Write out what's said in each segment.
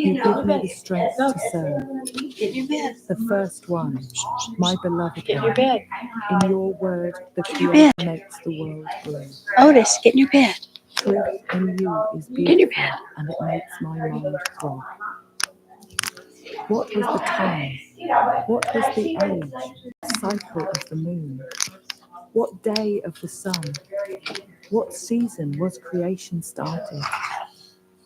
You give me the strength to serve. Get in your bed. The first one, my beloved Get in your one. bed. In your word, the Get in your Creator bed. makes the world grow. Otis, get in your bed. Truth in you is Get in your beautiful, bed. and it makes my mind throb. What was the time? What was the age? Cycle of the moon? What day of the sun? What season was creation started?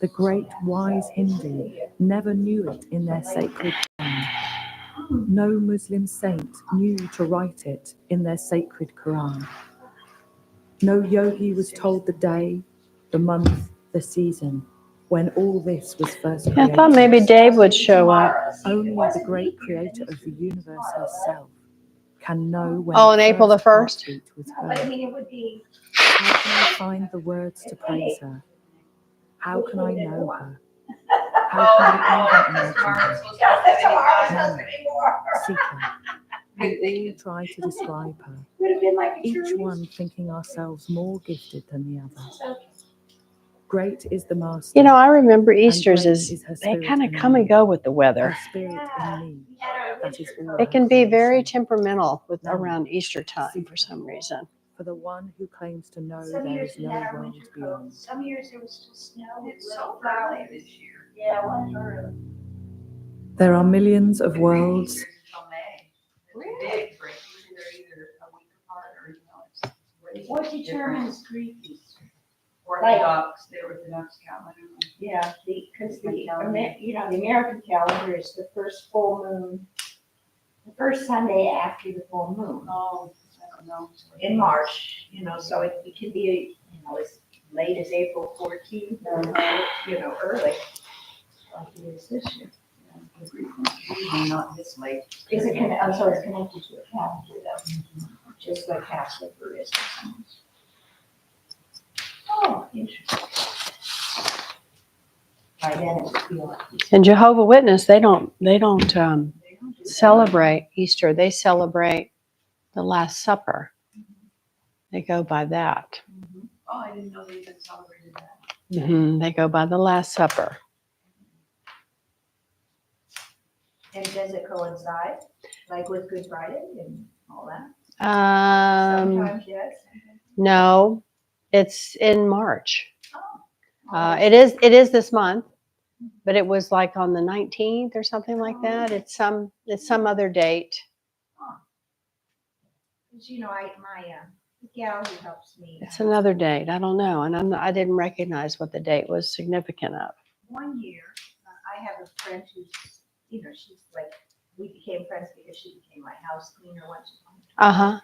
The great wise Hindu never knew it in their sacred land. No Muslim saint knew to write it in their sacred Quran. No yogi was told the day, the month, the season, when all this was first created. I thought maybe Dave would show up. Only the great creator of the universe herself can know when Oh, on April the 1st? heartbeat was heard. How can I find the words to praise her? How can I know her? How can I even imagine her? None. Seek her. We all try to describe her, each one thinking ourselves more gifted than the other. Great is the Master. You know, I remember Easter's great is is her they spirit kind of in come me. and go with the Her weather. spirit in me. That is all It her can be very creation. temperamental with around Easter time for some reason. For the one who claims to know there is no world beyond. Some years there was still snow. It's so early this year. Yeah, it was early. There are millions of worlds. Until May. Really? They're either a week apart or, it's What determines Greek Easter? Orthodox, the Orthodox calendar. Yeah, because the American calendar is the first full moon, the first Sunday after the full moon Oh, I don't know. in March, so it can be, as late as April 14th or, early, like it is this year. The Greek ones usually not this late. So it's connected to a calendar though, just like Passover is. Oh, interesting. By then it would feel like Easter. And Jehovah Witness, they don't celebrate Easter. They celebrate the Last Supper. They go by that. Oh, I didn't know they even celebrated that. They go by the Last Supper. And does it coincide, like with Good Friday and all that? Um, Sometimes yes. no, it's in March. Oh. It is this month, but it was like on the 19th or something like that. It's some other date. Because the gal who helps me. It's another date. I don't know, and I didn't recognize what the date was significant of. One year, I have a friend who's, she's like, we became friends because she became my house cleaner once upon a time.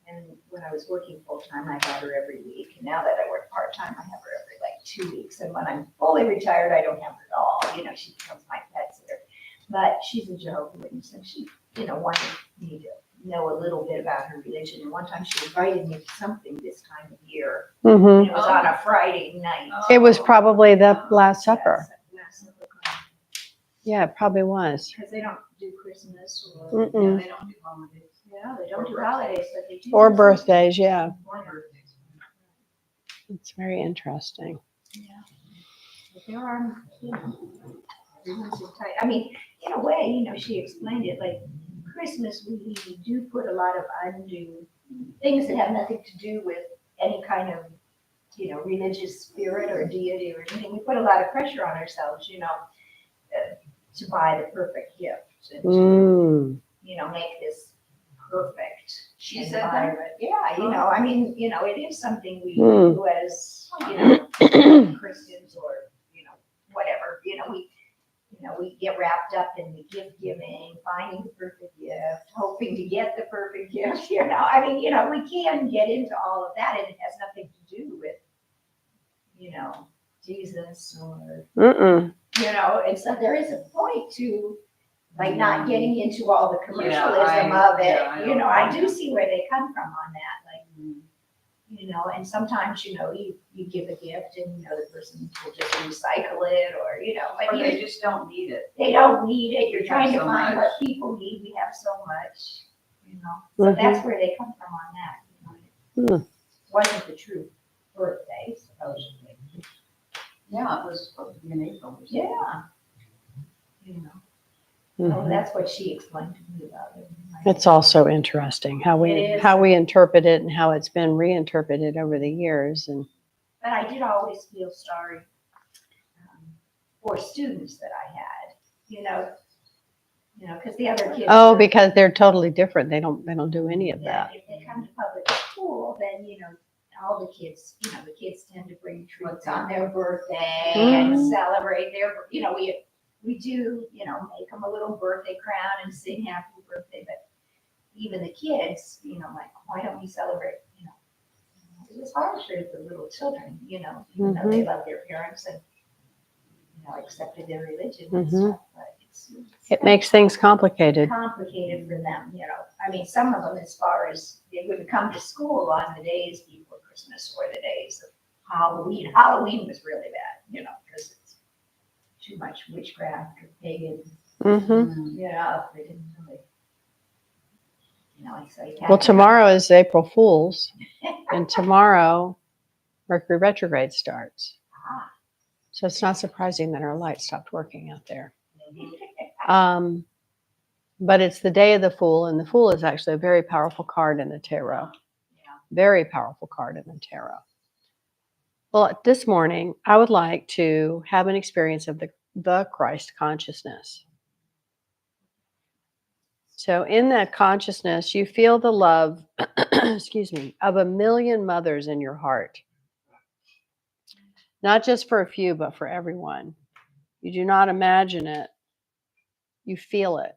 And when I was working full time, I had her every week. And now that I work part time, I have her every 2 weeks. And when I'm fully retired, I don't have her at all. She becomes my pet sitter. But she's a Jehovah's Witness, and she, wanted me to know a little bit about her religion. And one time she invited me to something this time of year. And it was on a Friday night. It was probably the Last Supper. Last Supper. Yeah, it probably was. Because they don't do Christmas or Yeah, they don't do holidays. they don't do holidays, but they do. Or birthdays, yeah. Or birthdays. It's very interesting. Yeah. But there are, everyone's so tight. I mean, in a way, she explained it like Christmas, we do put a lot of undue things that have nothing to do with any kind of, religious spirit or deity or anything. We put a lot of pressure on ourselves, to buy the perfect gift and to, make this perfect. She said that? Yeah, it is something we do as, Christians or, whatever, we get wrapped up in the gift giving, finding the perfect gift, hoping to get the perfect gift, we can get into all of that, and it has nothing to do with, Jesus or, and so there is a point to, like, not getting into all the commercialism of it, I do see where they come from on that, like, and sometimes, you give a gift and, the person will just recycle it or, but Or they just don't need it. they don't need it. You're We trying have to so find much. what people need. We have so much, So that's where they come from on that. Wasn't the true birthday, supposedly. Yeah, it was supposed to be in April. Yeah. Mhm. that's what she explained to me about it. It's also interesting how It is. we interpret it and how it's been reinterpreted over the years. And But I did always feel sorry for students that I had, because the other kids. oh, were- because they're totally different. They don't do any of Yeah, that. if they come to public school, then, all the kids, the kids tend to bring treats on their birthday and Mhm. celebrate we do, make them a little birthday crown and sing happy birthday, but even the kids, like, why don't we celebrate, it was hard for the little children, even though they love their parents and, accepted their religion and Mhm. stuff, but It makes things complicated. complicated for them, I mean, some of them, as far as they wouldn't come to school on the days before Christmas or the days of Halloween. Halloween was really bad, because it's too much witchcraft or pagan. Hmm. They didn't really, like say. Well, tomorrow is April Fool's, and tomorrow Mercury retrograde starts. Ah. So it's not surprising that our light stopped working out there. But it's the day of the Fool, and the Fool is actually a very powerful card in the tarot. Very powerful card in the tarot. Well, this morning, I would like to have an experience of the Christ consciousness. So in that consciousness, you feel the love, excuse me, of a million mothers in your heart. Not just for a few, but for everyone. You do not imagine it. You feel it.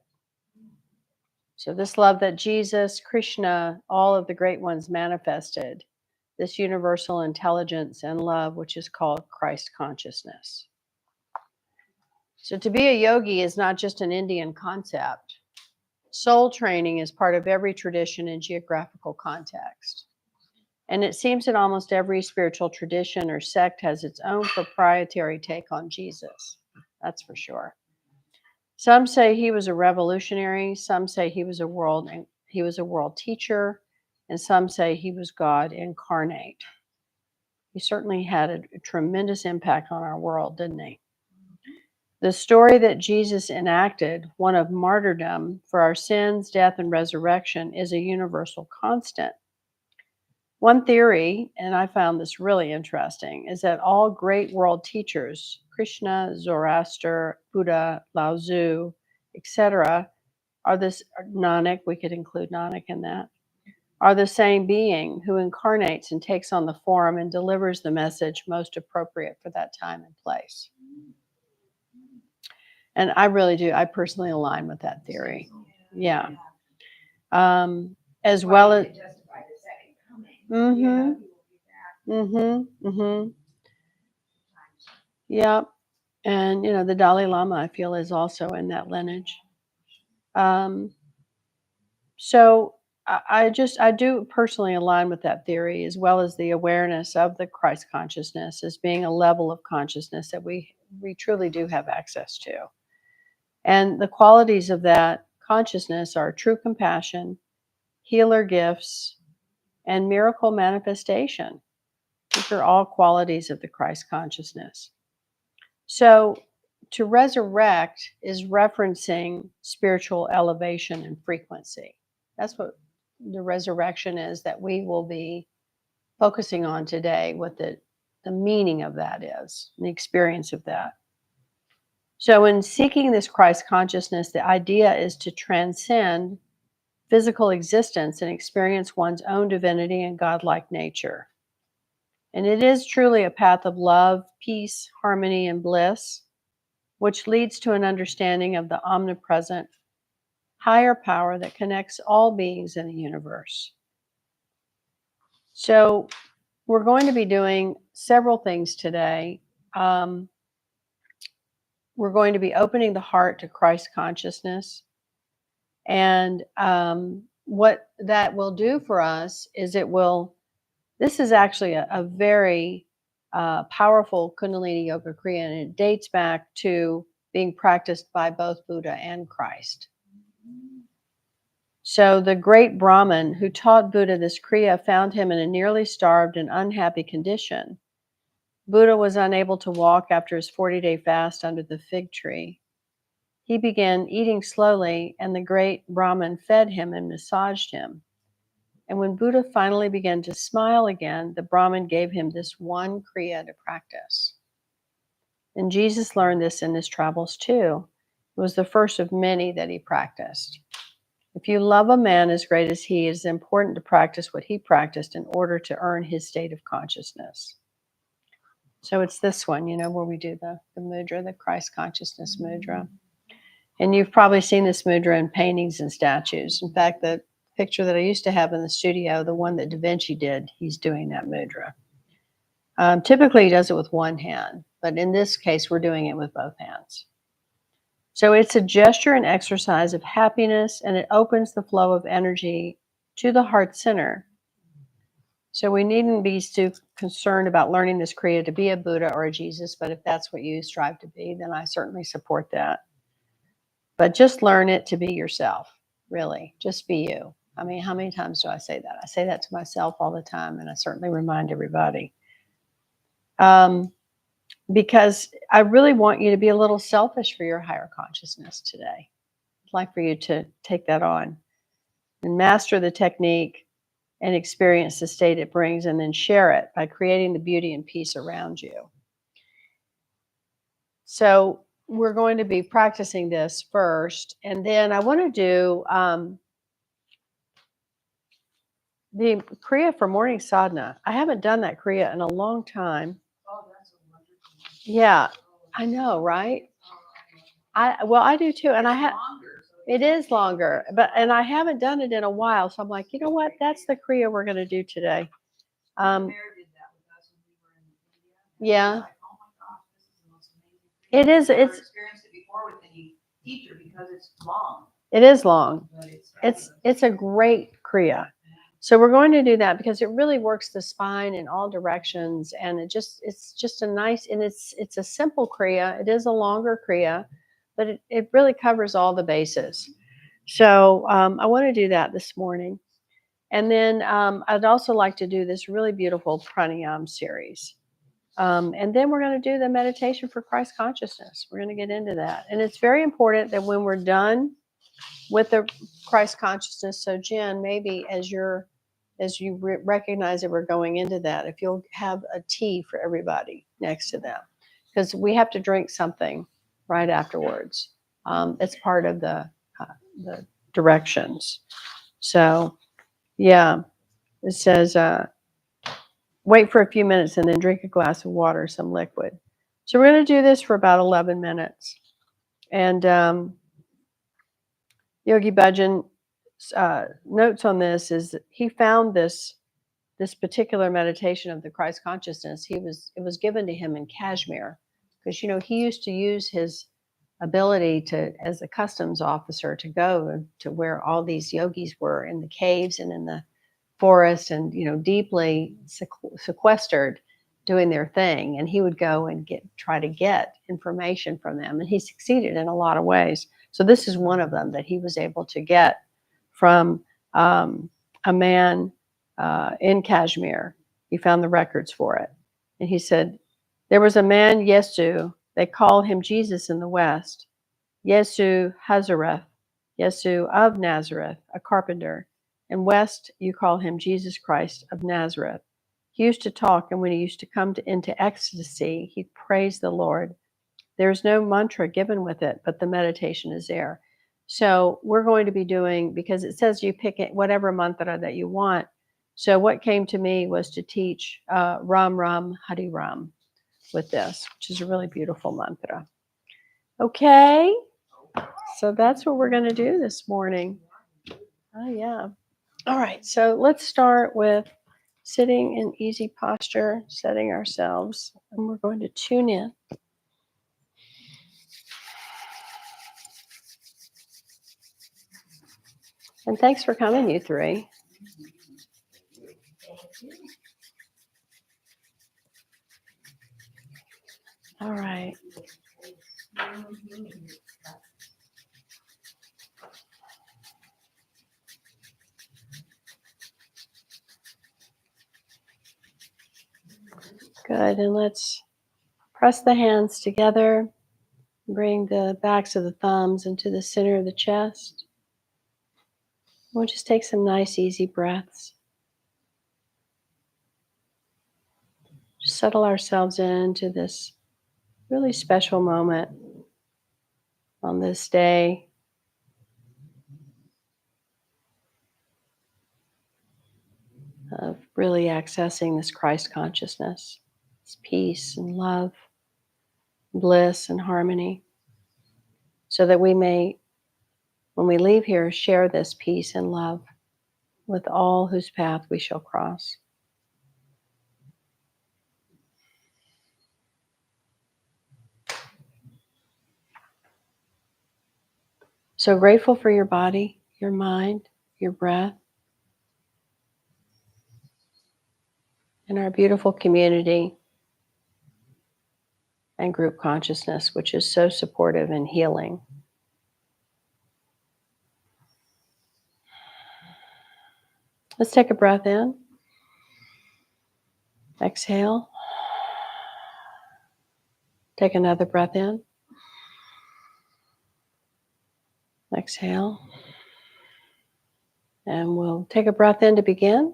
So this love that Jesus, Krishna, all of the great ones manifested, this universal intelligence and love, which is called Christ consciousness. So to be a yogi is not just an Indian concept. Soul training is part of every tradition and geographical context. And it seems that almost every spiritual tradition or sect has its own proprietary take on Jesus. That's for sure. Some say he was a revolutionary, some say he was a world teacher, and some say he was God incarnate. He certainly had a tremendous impact on our world, didn't he? The story that Jesus enacted, one of martyrdom for our sins, death, and resurrection, is a universal constant. One theory, and I found this really interesting, is that all great world teachers, Krishna, Zoroaster, Buddha, Lao Tzu, etc., are this Nanak, we could include Nanak in that, are the same being who incarnates and takes on the form and delivers the message most appropriate for that time and place. And I really do. I personally align with that theory. Yeah. As well as. Mm-hmm. Mm-hmm. Mm-hmm. Yeah. And, the Dalai Lama, I feel, is also in that lineage. So I do personally align with that theory, as well as the awareness of the Christ consciousness as being a level of consciousness that we truly do have access to. And the qualities of that consciousness are true compassion, healer gifts, and miracle manifestation. These are all qualities of the Christ consciousness. So to resurrect is referencing spiritual elevation and frequency. That's what the resurrection is that we will be focusing on today, what the meaning of that is, the experience of that. So in seeking this Christ consciousness, the idea is to transcend physical existence and experience one's own divinity and godlike nature. And it is truly a path of love, peace, harmony, and bliss, which leads to an understanding of the omnipresent higher power that connects all beings in the universe. So we're going to be doing several things today. We're going to be opening the heart to Christ consciousness. And what that will do for us is this is actually a very powerful Kundalini Yoga Kriya, and it dates back to being practiced by both Buddha and Christ. So the great Brahmin who taught Buddha this Kriya found him in a nearly starved and unhappy condition. Buddha was unable to walk after his 40-day fast under the fig tree. He began eating slowly, and the great Brahman fed him and massaged him. And when Buddha finally began to smile again, the Brahmin gave him this one Kriya to practice. And Jesus learned this in his travels too. It was the first of many that he practiced. If you love a man as great as he, it is important to practice what he practiced in order to earn his state of consciousness. So it's this one, where we do the mudra, the Christ consciousness mudra. And you've probably seen this mudra in paintings and statues. In fact, the picture that I used to have in the studio, the one that Da Vinci did, he's doing that mudra. Typically, he does it with one hand, but in this case, we're doing it with both hands. So it's a gesture and exercise of happiness, and it opens the flow of energy to the heart center. So we needn't be too concerned about learning this Kriya to be a Buddha or a Jesus, but if that's what you strive to be, then I certainly support that. But just learn it to be yourself, really. Just be you. I mean, how many times do I say that? I say that to myself all the time, and I certainly remind everybody. Because I really want you to be a little selfish for your higher consciousness today. I'd like for you to take that on and master the technique and experience the state it brings, and then share it by creating the beauty and peace around you. So we're going to be practicing this first, and then I want to do the Kriya for morning sadhana. I haven't done that Kriya in a long time. Oh, that's a wonderful. Yeah, I know, right? I do too, and I have. It is longer, and I haven't done it in a while, so I'm like, you know what? That's the Kriya we're going to do today. Mayor did that with us when we were in India. Yeah. Like, oh my gosh, this is the most amazing thing. It is. I've never It's. experienced it before with any teacher because it's long. It is long. But It's a great Kriya. So we're going to do that because it really works the spine in all directions, and it's just a nice, and it's a simple Kriya. It is a longer Kriya, but it really covers all the bases. So I want to do that this morning. And then I'd also like to do this really beautiful pranayam series. And then we're going to do the meditation for Christ consciousness. We're going to get into that. And it's very important that when we're done with the Christ consciousness, so Jen, maybe as you recognize that we're going into that, if you'll have a tea for everybody next to them, because we have to drink something right afterwards. It's part of the directions. So, yeah, it says, wait for a few minutes and then drink a glass of water, some liquid. So we're going to do this for about 11 minutes. And Yogi Bhajan's notes on this is that he found this particular meditation of the Christ consciousness. It was given to him in Kashmir because, he used to use his ability to, as a customs officer, to go to where all these yogis were in the caves and in the forest and, deeply sequestered doing their thing. And he would go and try to get information from them. And he succeeded in a lot of ways. So this is one of them that he was able to get from a man in Kashmir. He found the records for it. And he said, there was a man, Yesu, they call him Jesus in the West. Yesu Hazareth, Yesu of Nazareth, a carpenter. In West, you call him Jesus Christ of Nazareth. He used to talk, and when he used to come into ecstasy, he'd praise the Lord. There's no mantra given with it, but the meditation is there. So we're going to be doing, because it says you pick it, whatever mantra that you want. So what came to me was to teach Ram Ram Hari Ram with this, which is a really beautiful mantra. Okay, so that's what we're going to do this morning. Oh, yeah. All right, so let's start with sitting in easy posture, setting ourselves, and we're going to tune in. And thanks for coming, you three. All right. Good, and let's press the hands together Bring the backs of the thumbs into the center of the chest. We'll just take some nice, easy breaths. Just settle ourselves into this really special moment on this day. Of really accessing this Christ consciousness, this peace and love, bliss and harmony, so that we may, when we leave here, share this peace and love with all whose path we shall cross. So grateful for your body, your mind, your breath, and our beautiful community and group consciousness, which is so supportive and healing. Let's take a breath in. Exhale. Take another breath in. Exhale. And we'll take a breath in to begin.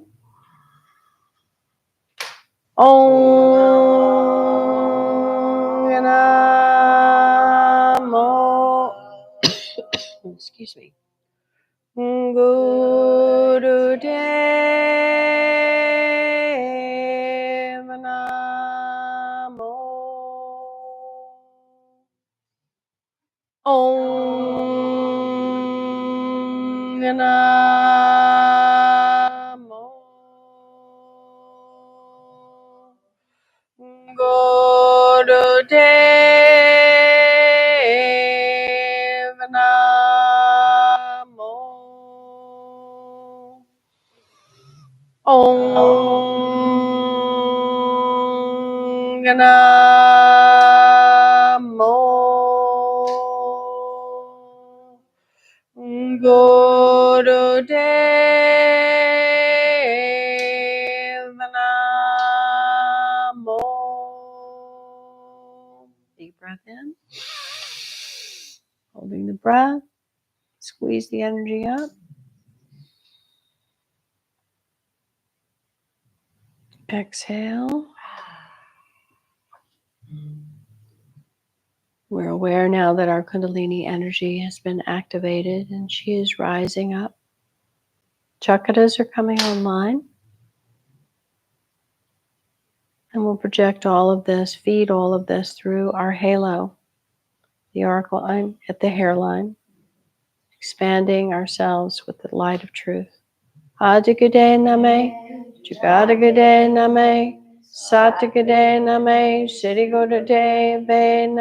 Om Namo. Excuse me. Guru Dev Namo. Om Namo. Gurudev Namo. Om Namo. Gurudev Namo. Deep breath in. Holding the breath. Squeeze the energy up. Exhale. We're aware now that our Kundalini energy has been activated and she is rising up. Chakras are coming online. And we'll project all of this, feed all of this through our halo, the arc line at the hairline, expanding ourselves with the light of truth. Adigade name, Jugadagade name, Satagade name, Siddhigodade name,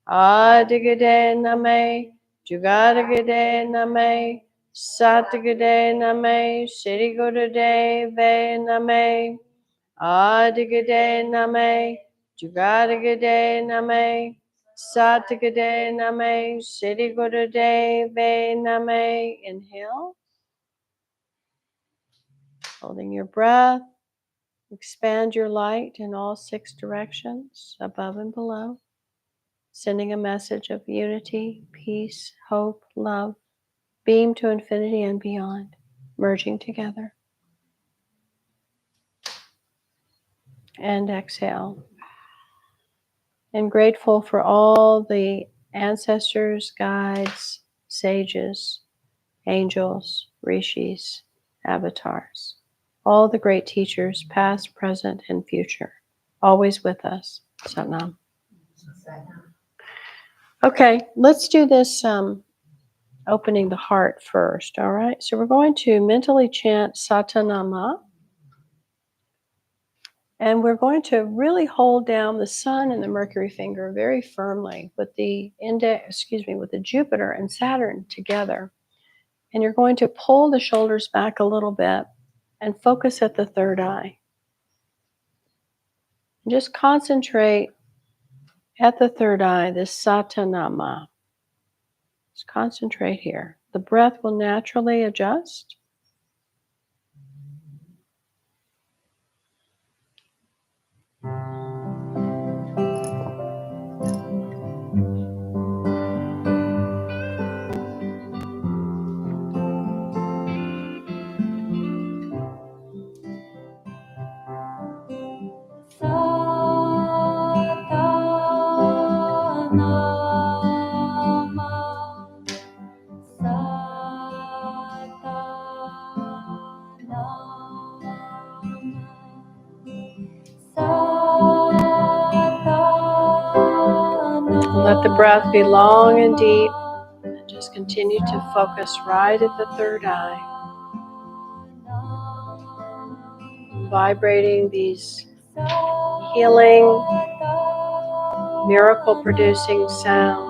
Adigade name, Jugadagade name, Satagade name, Siddhigodade name, Adigade name, Jugadagade name, Satagade name, Siddhigodade name. Inhale. Holding your breath, expand your light in all 6 directions, above and below, sending a message of unity, peace, hope, love, beam to infinity and beyond, merging together. And exhale. And grateful for all the ancestors, guides, sages, angels, rishis, avatars, all the great teachers, past, present, and future, always with us. Satnam. Okay, let's do this opening the heart first, all right? So we're going to mentally chant Satanama, and we're going to really hold down the sun and the Mercury finger very firmly with the with the Jupiter and Saturn together. And you're going to pull the shoulders back a little bit and focus at the third eye. Just concentrate at the third eye, this Satanama. Just concentrate here. The breath will naturally adjust. breath be long and deep, and just continue to focus right at the third eye, vibrating these healing, miracle-producing sounds.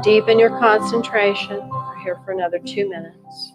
Deepen your concentration. We're here for another 2 minutes.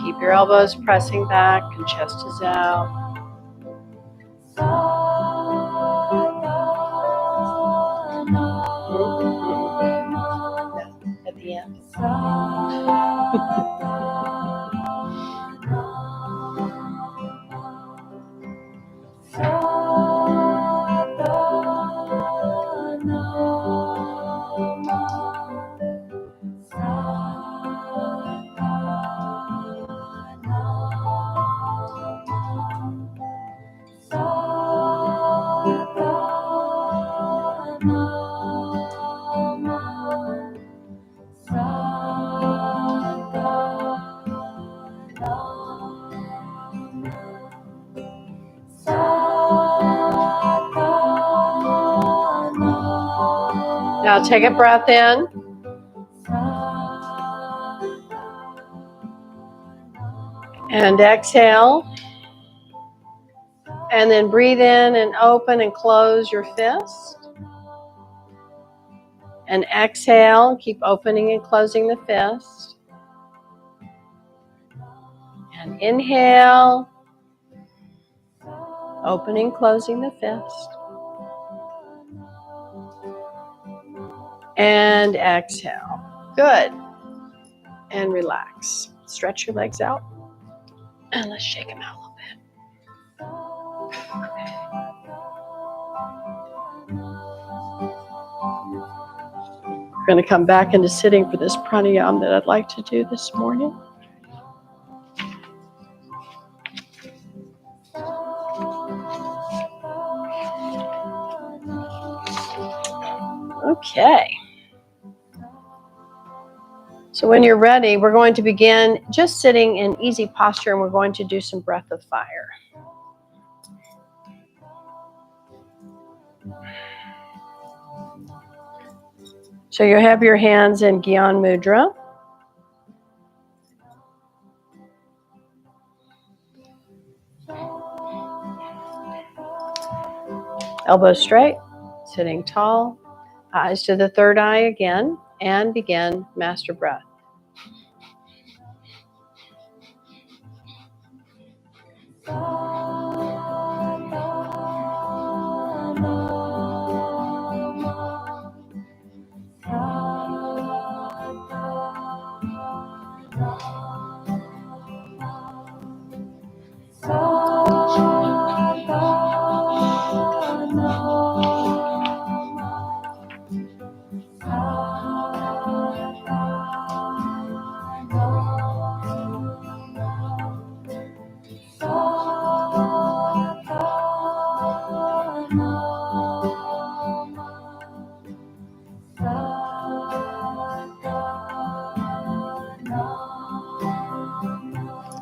Keep your elbows pressing back and chest is out. At the end. Now take a breath in. And exhale. And then breathe in and open and close your fist. And exhale. Keep opening and closing the fist. And inhale. Opening, closing the fist. And exhale. Good. And relax. Stretch your legs out. And let's shake them out a little bit. We're going to come back into sitting for this pranayama that I'd like to do this morning. Okay. So when you're ready, we're going to begin just sitting in easy posture, and we're going to do some breath of fire. So you have your hands in Gyan Mudra. Elbows straight, sitting tall, eyes to the third eye again, and begin master breath.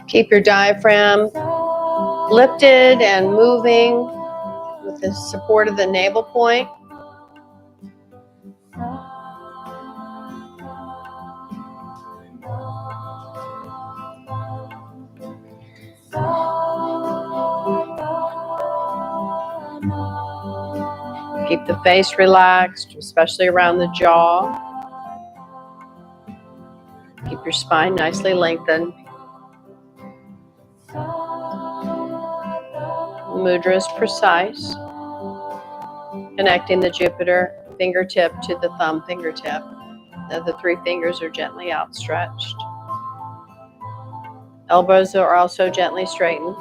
Keep your diaphragm lifted and moving with the support of the navel point. Keep the face relaxed, especially around the jaw. Keep your spine nicely lengthened. The mudra is precise, connecting the Jupiter fingertip to the thumb fingertip. The three fingers are gently outstretched. Elbows are also gently straightened.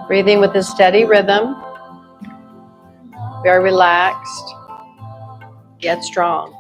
Breathing with a steady rhythm, very relaxed, yet strong.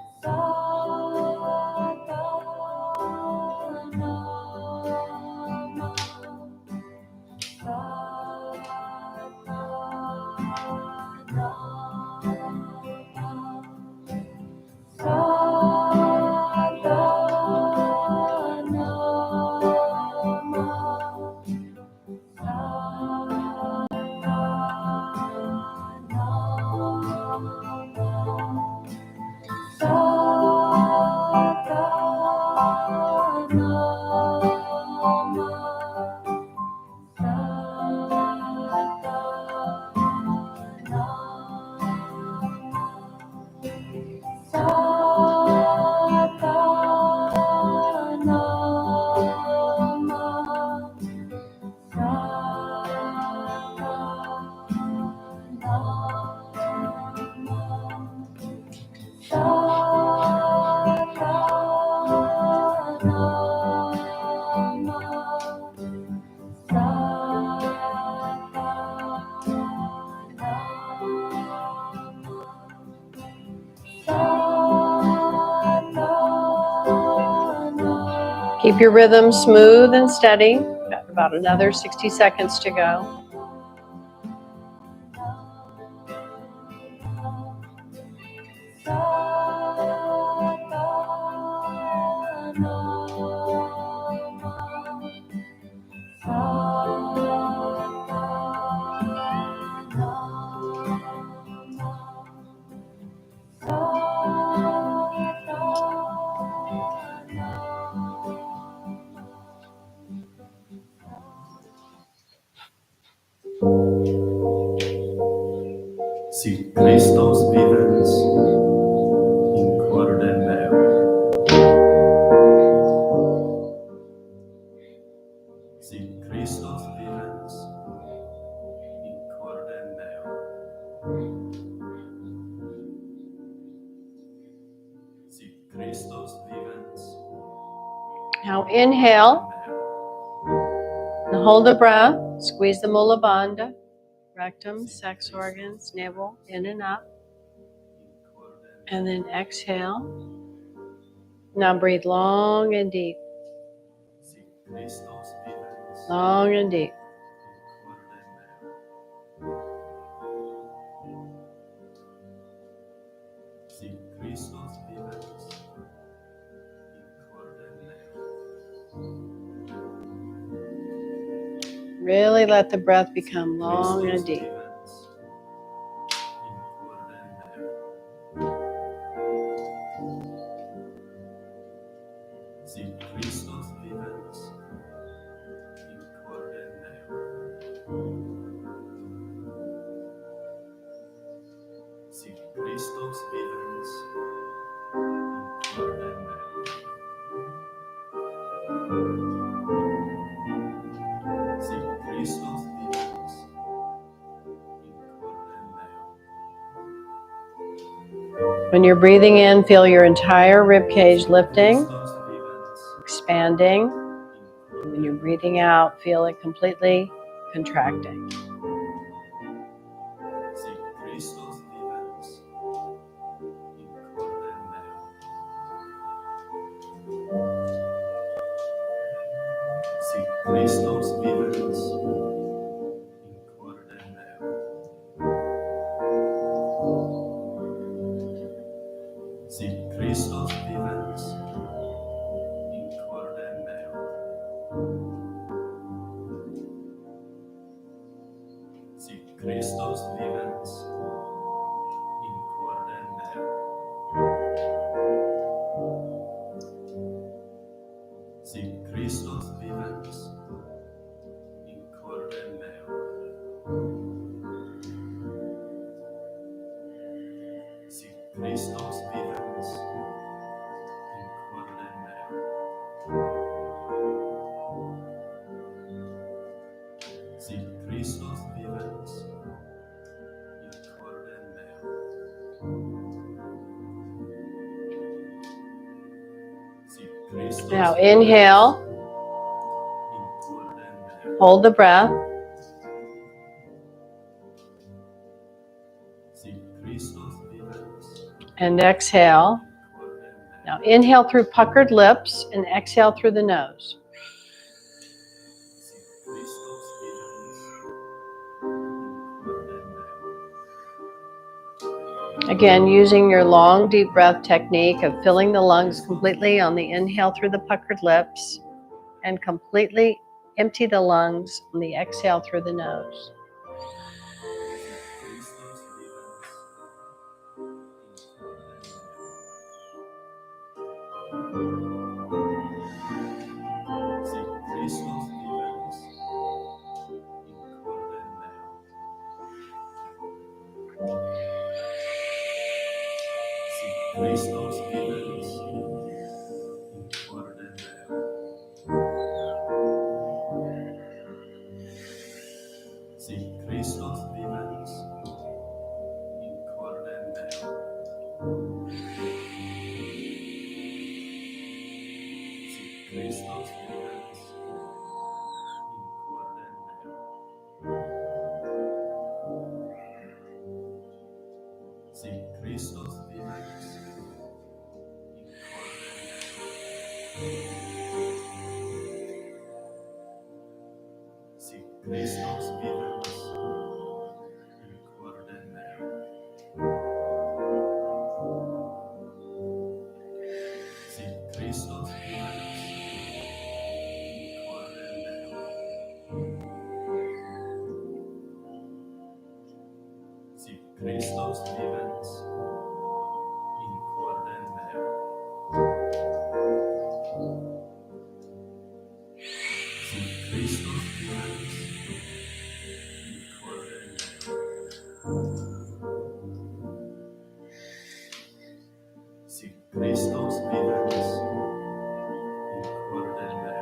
Keep your rhythm smooth and steady. Got about another 60 seconds to go. Now inhale and hold the breath. Squeeze the mula bandha, rectum, sex organs, navel, in and up. And then exhale. Now breathe long and deep. Long and deep. Really let the breath become long and deep. When you're breathing in, feel your entire rib cage lifting, expanding. And when you're breathing out, feel it completely contracting. Now inhale, hold the breath, and exhale. Now inhale through puckered lips and exhale through the nose. Again, using your long, deep breath technique of filling the lungs completely on the inhale through the puckered lips and completely empty the lungs on the exhale through the nose.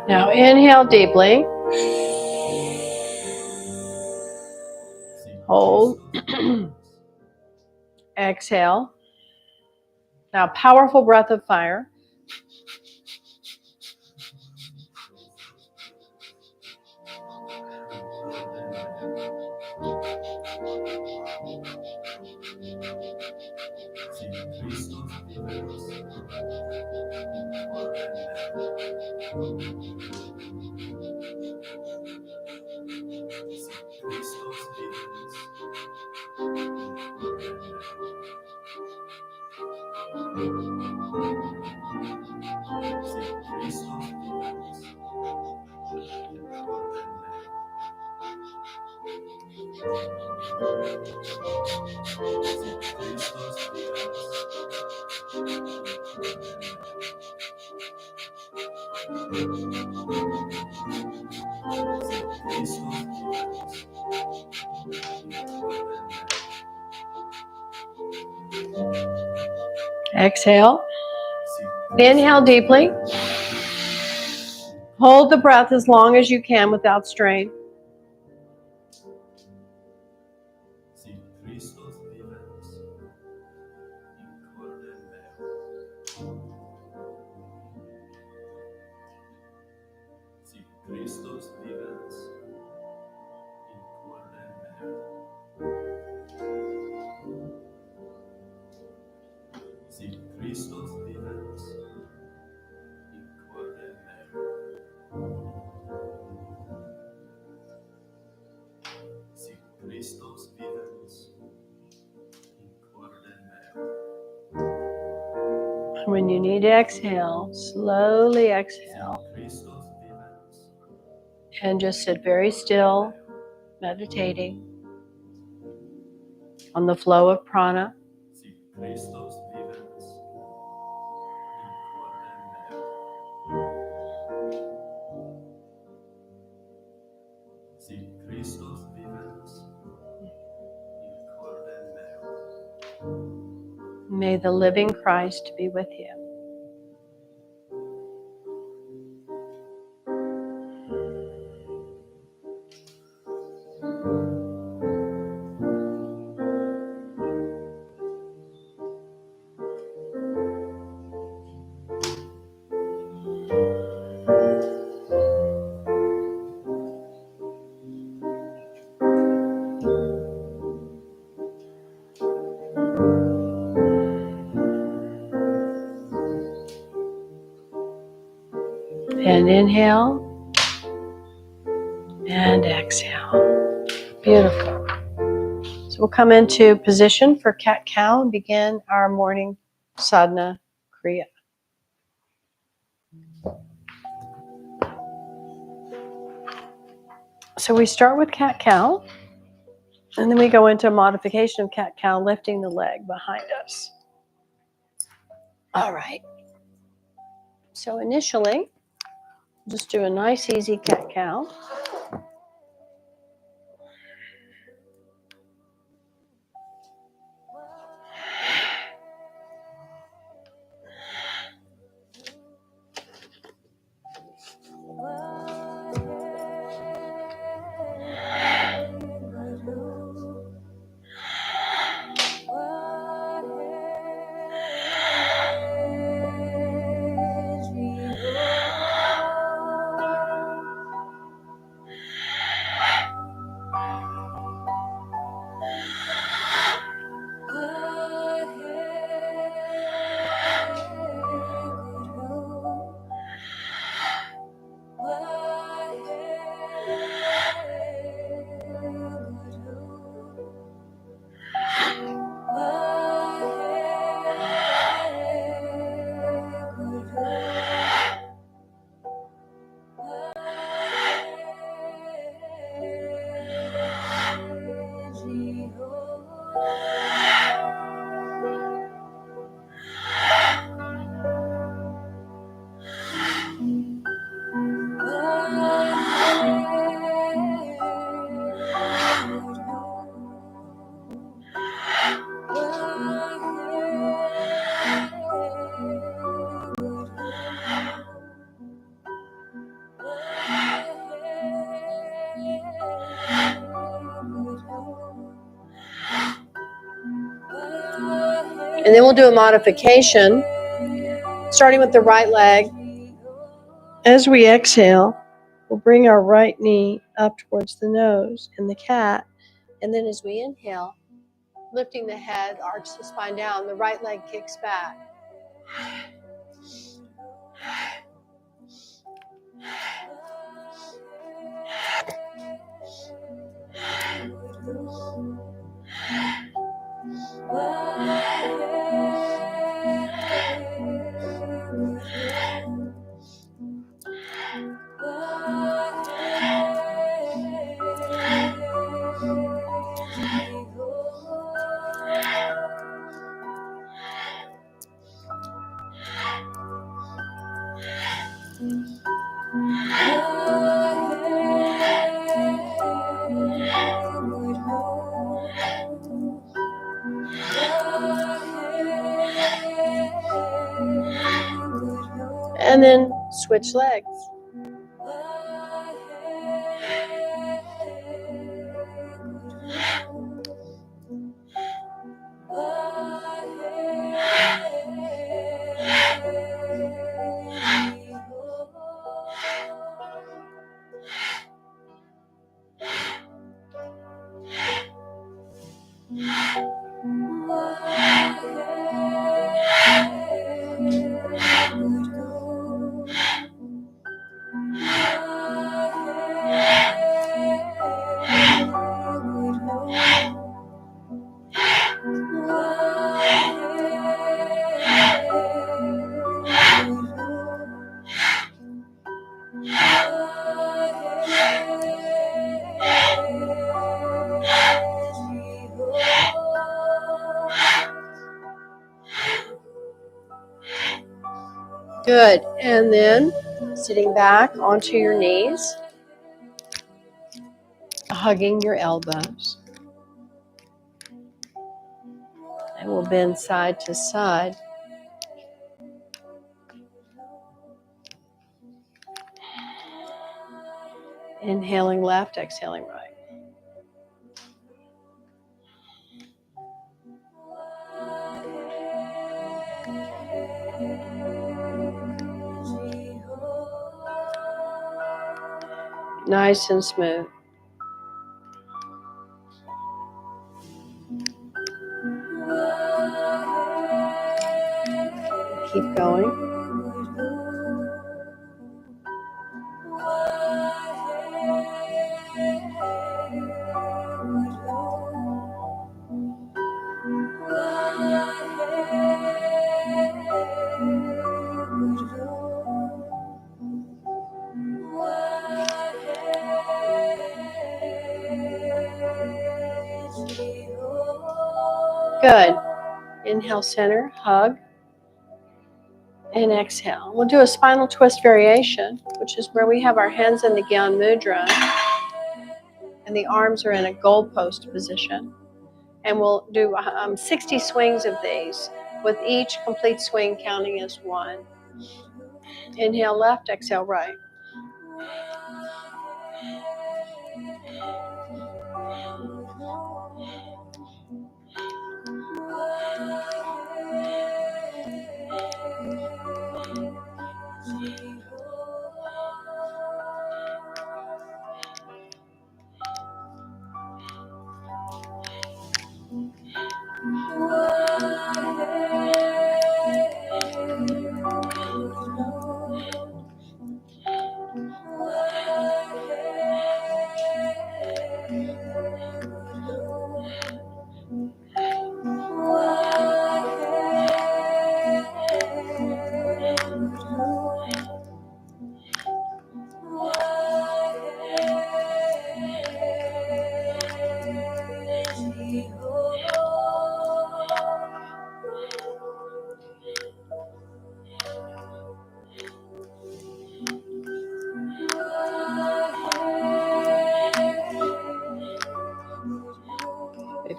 Now inhale deeply. Hold. Exhale. Now, powerful breath of fire. Exhale. Inhale deeply. Hold the breath as long as you can without strain. When you need to exhale, slowly exhale. And just sit very still, meditating on the flow of prana. May the living Christ be with you. And inhale and exhale. Beautiful. So we'll come into position for cat-cow and begin our morning sadhana kriya. So we start with cat-cow, and then we go into a modification of cat-cow, lifting the leg behind us. All right. So initially, just do a nice, easy cat-cow. And then we'll do a modification, starting with the right leg. As we exhale, we'll bring our right knee up towards the nose in the cat. And then as we inhale, lifting the head, arch the spine down, the right leg kicks back. And then switch legs. Good. And then sitting back onto your knees, hugging your elbows. And we'll bend side to side. Inhaling left, exhaling right. Nice and smooth. Keep going. Good. Inhale, center, hug, and exhale. We'll do a spinal twist variation, which is where we have our hands in the Gyan Mudra and the arms are in a goalpost position. And we'll do 60 swings of these, with each complete swing counting as one. Inhale left, exhale right.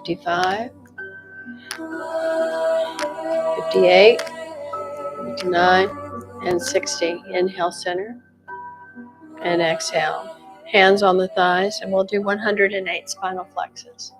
$55, $58, $59, and $60. Inhale, center, and exhale. Hands on the thighs, and we'll do 108 spinal flexes.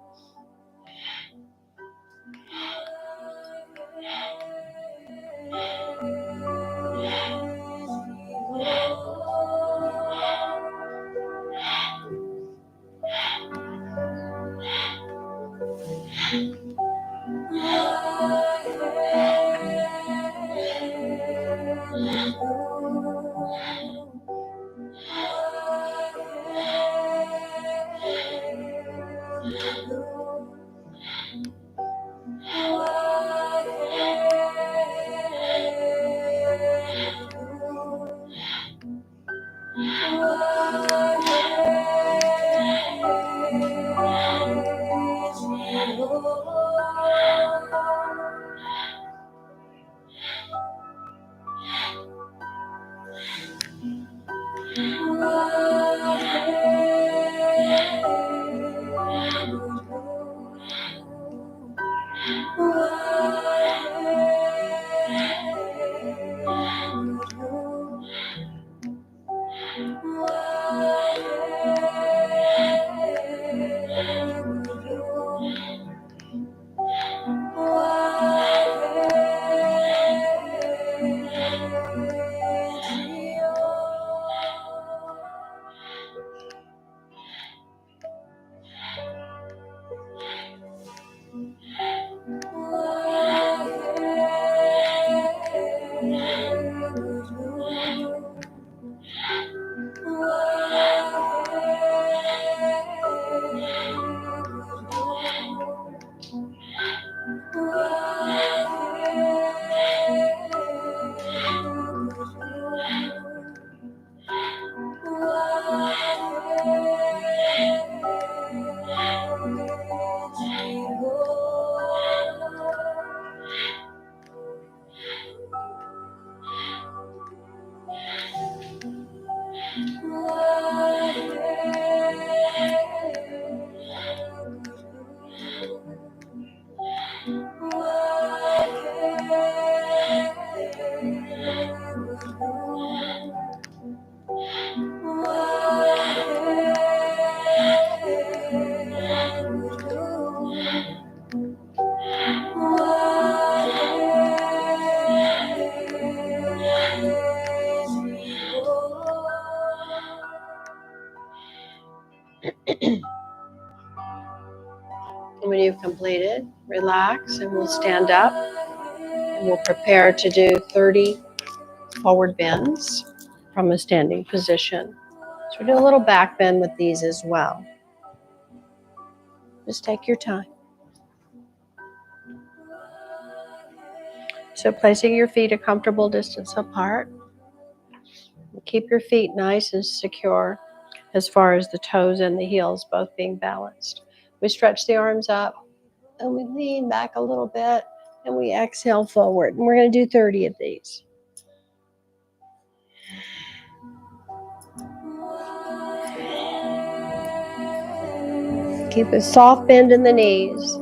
When you've completed, relax and we'll stand up and we'll prepare to do 30 forward bends from a standing position. So we'll do a little back bend with these as well. Just take your time. So placing your feet a comfortable distance apart. Keep your feet nice and secure as far as the toes and the heels both being balanced. We stretch the arms up and we lean back a little bit and we exhale forward. And we're going to do 30 of these. Keep a soft bend in the knees.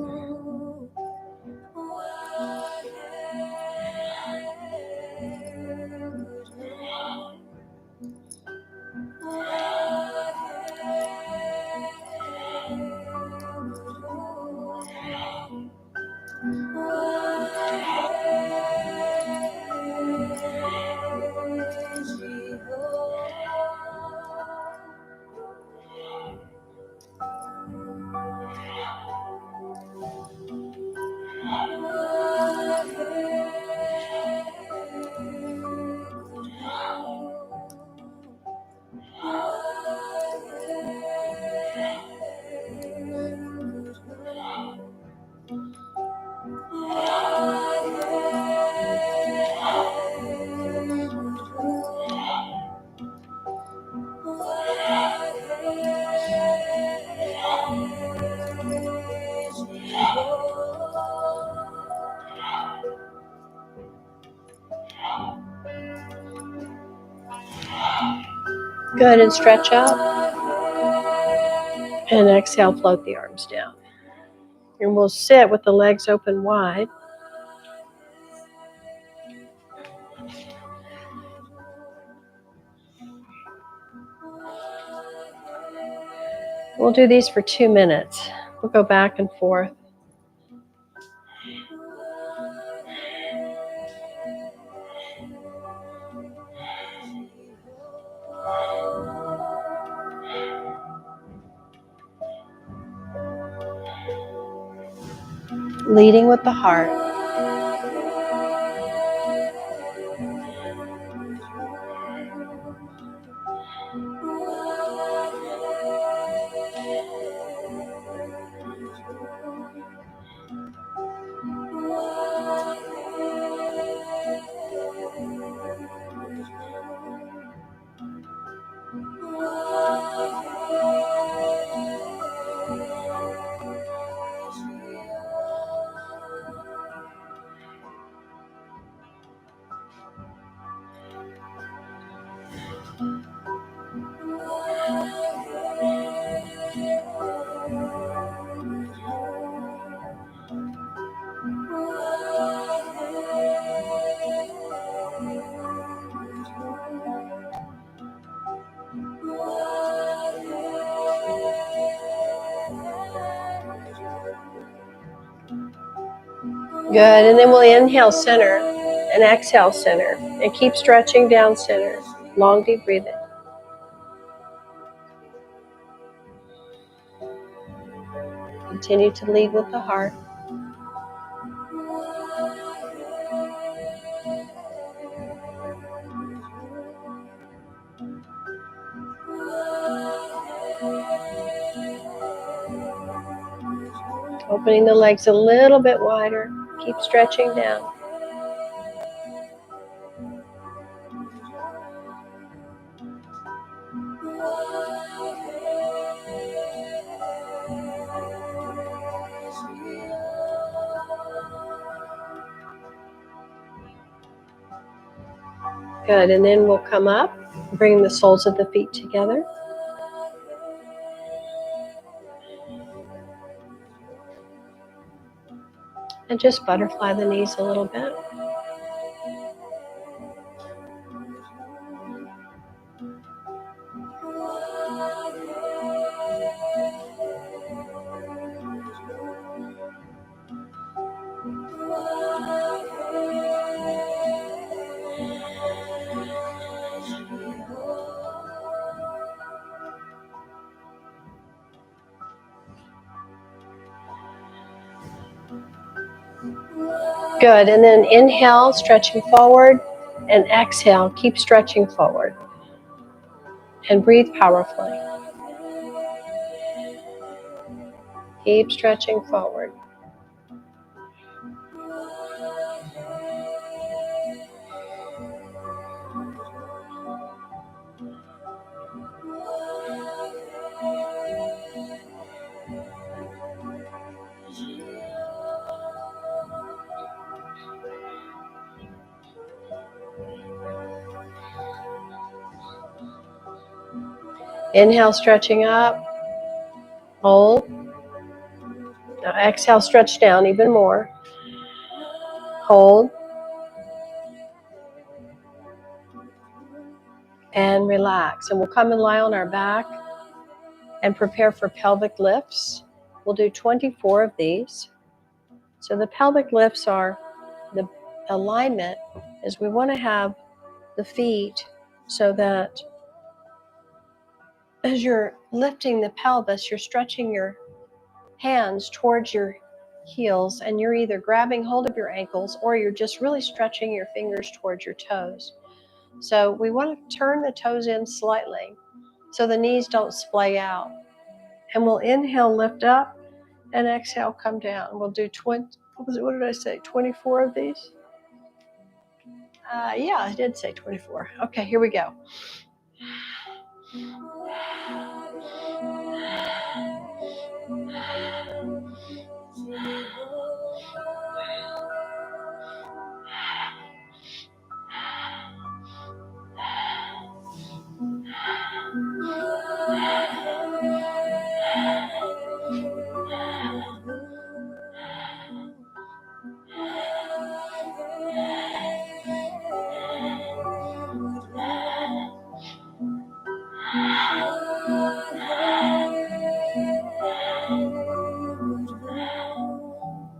Go ahead and stretch out. And exhale, float the arms down. And we'll sit with the legs open wide. We'll do these for 2 minutes. We'll go back and forth. Leading with the heart. Good. And then we'll inhale center and exhale center. And keep stretching down center. Long, deep breathing. Continue to lead with the heart. Opening the legs a little bit wider. Keep stretching down. Good. And then we'll come up, bring the soles of the feet together. And just butterfly the knees a little bit. Good. And then inhale, stretching forward. And exhale, keep stretching forward. And breathe powerfully. Keep stretching forward. Inhale, stretching up. Hold. Now exhale, stretch down even more. Hold. And relax. And we'll come and lie on our back and prepare for pelvic lifts. We'll do 24 of these. So the pelvic lifts are, the alignment is we want to have the feet so that as you're lifting the pelvis, you're stretching your hands towards your heels and you're either grabbing hold of your ankles or you're just really stretching your fingers towards your toes. So we want to turn the toes in slightly so the knees don't splay out. And we'll inhale, lift up, and exhale, come down. We'll do what did I say, 24 of these? Yeah, I did say 24. Okay, here we go.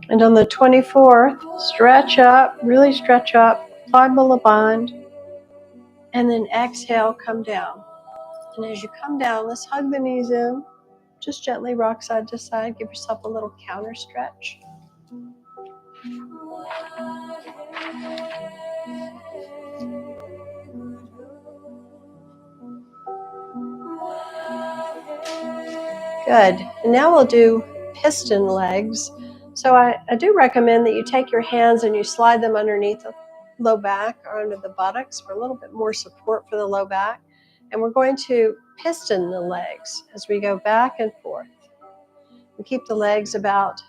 And on the 24th, stretch up, really stretch up, pliable bond, and then exhale, come down. And as you come down, let's hug the knees in. Just gently rock side to side. Give yourself a little counter stretch. Good. And now we'll do piston legs. So I do recommend that you take your hands and you slide them underneath the low back or under the buttocks for a little bit more support for the low back. And we're going to piston the legs as we go back and forth. We keep the legs about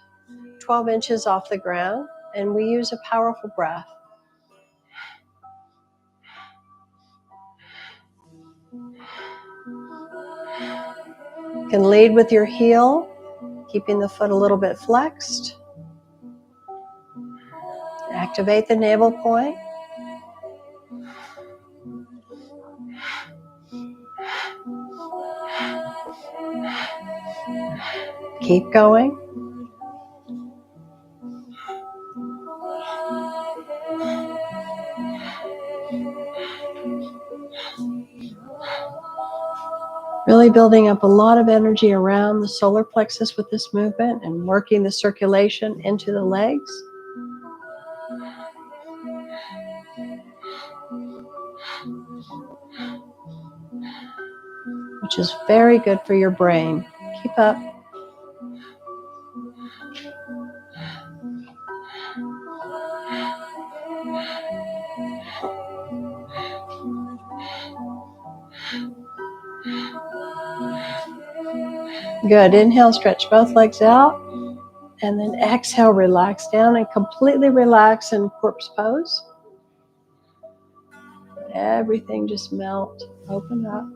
12 inches off the ground, and we use a powerful breath. You can lead with your heel, keeping the foot a little bit flexed. Activate the navel point. Keep going. Really building up a lot of energy around the solar plexus with this movement and working the circulation into the legs. Which is very good for your brain. Keep up. Good. Inhale, stretch both legs out. And then exhale, relax down and completely relax in corpse pose. Everything just melt, open up.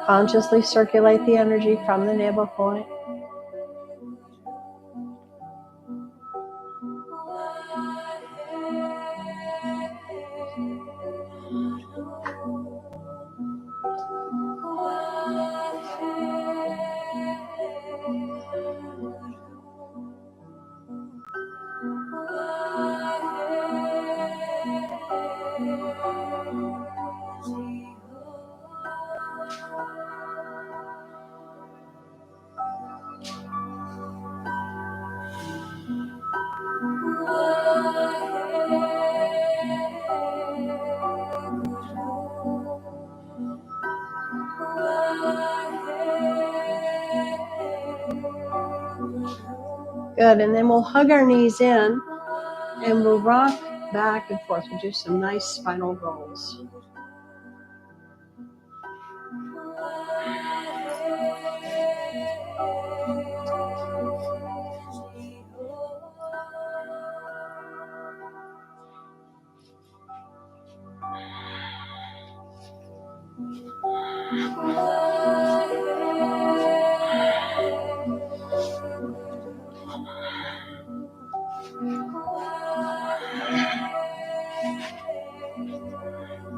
Consciously circulate the energy from the navel point. Good, and then we'll hug our knees in and we'll rock back and forth. We'll do some nice spinal rolls.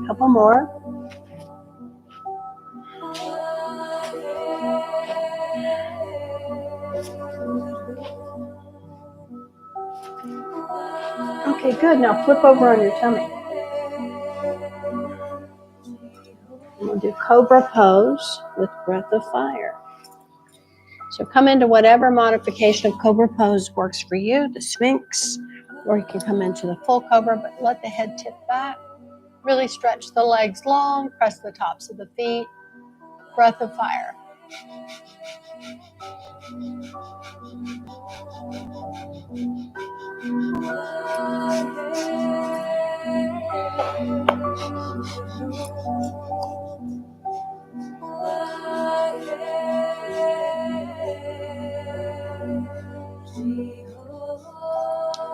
Couple more. Okay, good. Now flip over on your tummy. And we'll do cobra pose with breath of fire. So come into whatever modification of cobra pose works for you, the Sphinx, or you can come into the full cobra, but let the head tip back. Really stretch the legs long, press the tops of the feet. Breath of fire.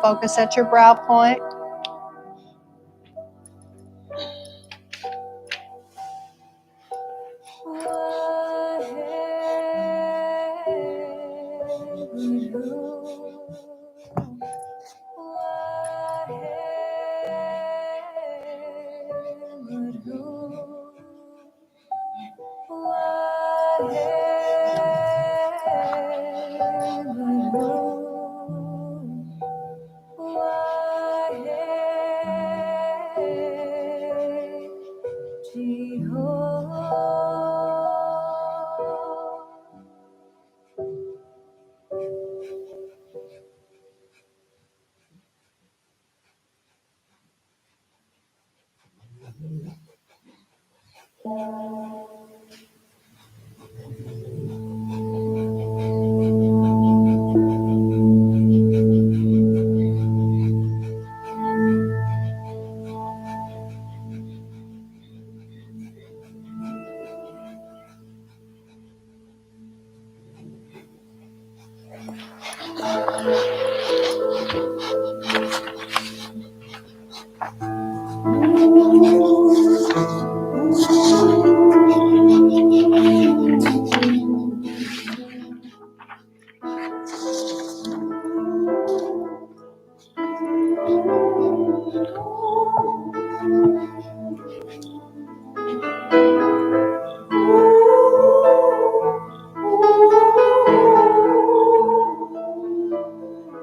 Focus at your brow point.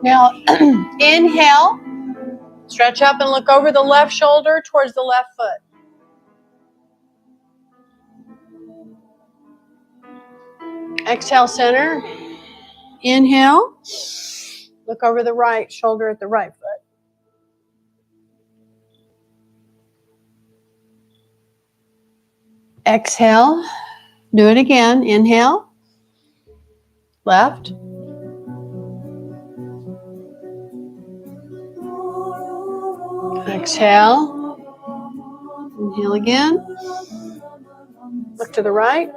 Now, inhale, Stretch up and look over the left shoulder towards the left foot. Exhale, center. Inhale. Look over the right shoulder at the right foot. Exhale. Do it again. Inhale. Left. Exhale. Inhale again. Look to the right.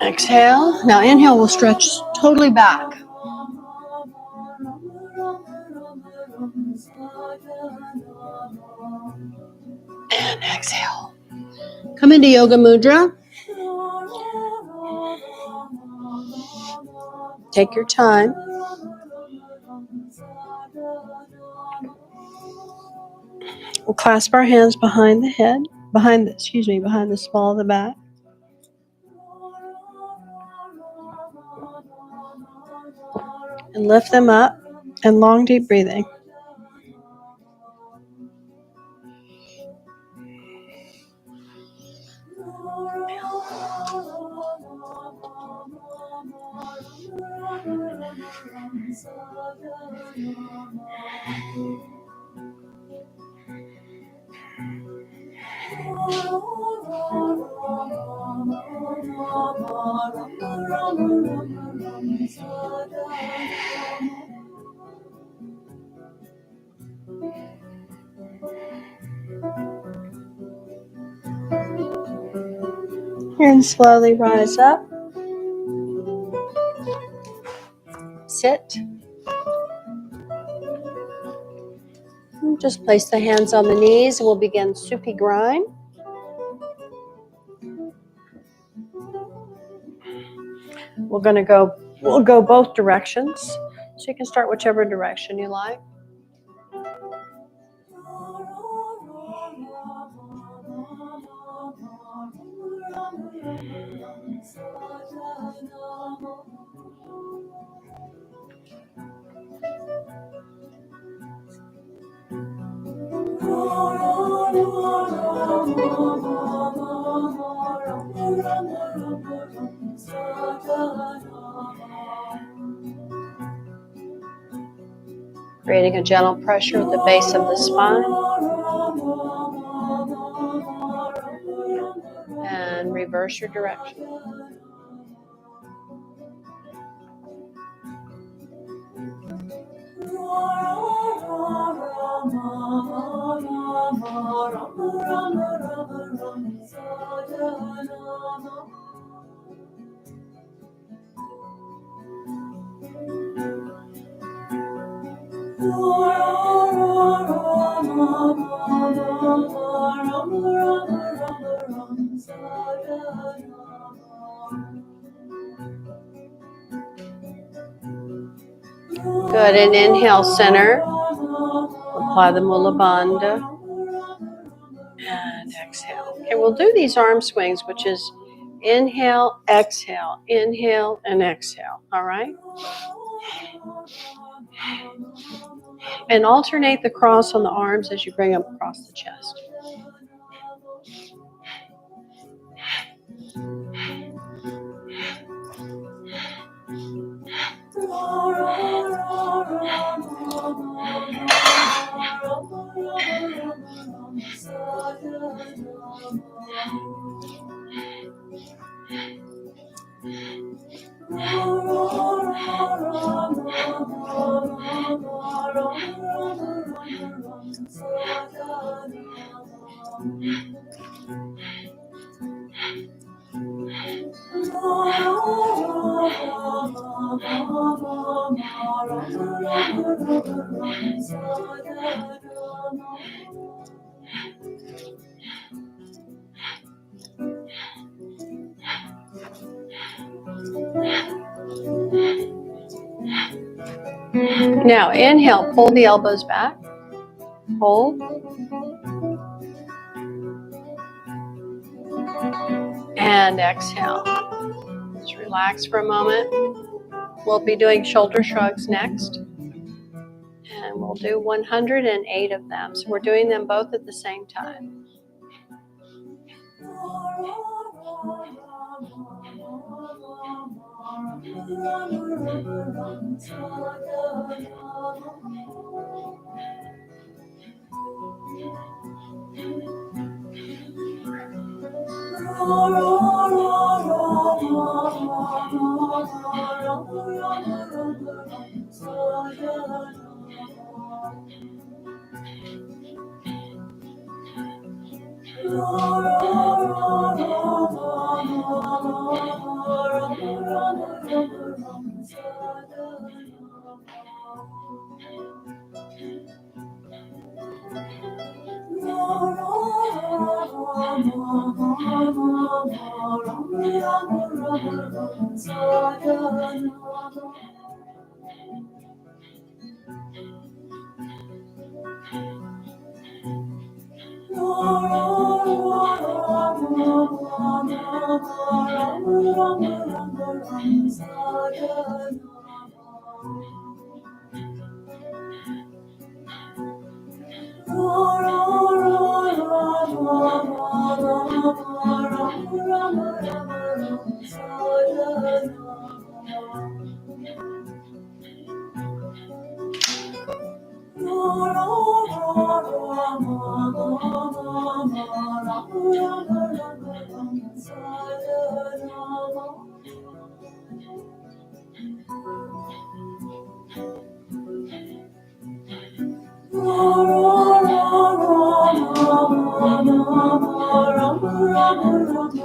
Exhale. Now inhale, we'll stretch totally back. And exhale. Come into Yoga Mudra. Take your time. We'll clasp our hands behind the head, behind the small of the back. And lift them up, and long deep breathing. And slowly rise up. Sit. And just place the hands on the knees and we'll begin Supi grind. We'll go both directions. So you can start whichever direction you like. Creating a gentle pressure at the base of the spine. And reverse your direction. Good, and inhale, center. Apply the Mula Bandha. And exhale. Okay, we'll do these arm swings, which is inhale, and exhale. All right? And alternate the cross on the arms as you bring them across the chest. Now inhale, pull the elbows back. Hold. And exhale. Just relax for a moment. We'll be doing shoulder shrugs next. And we'll do 108 of them. So we're doing them both at the same time.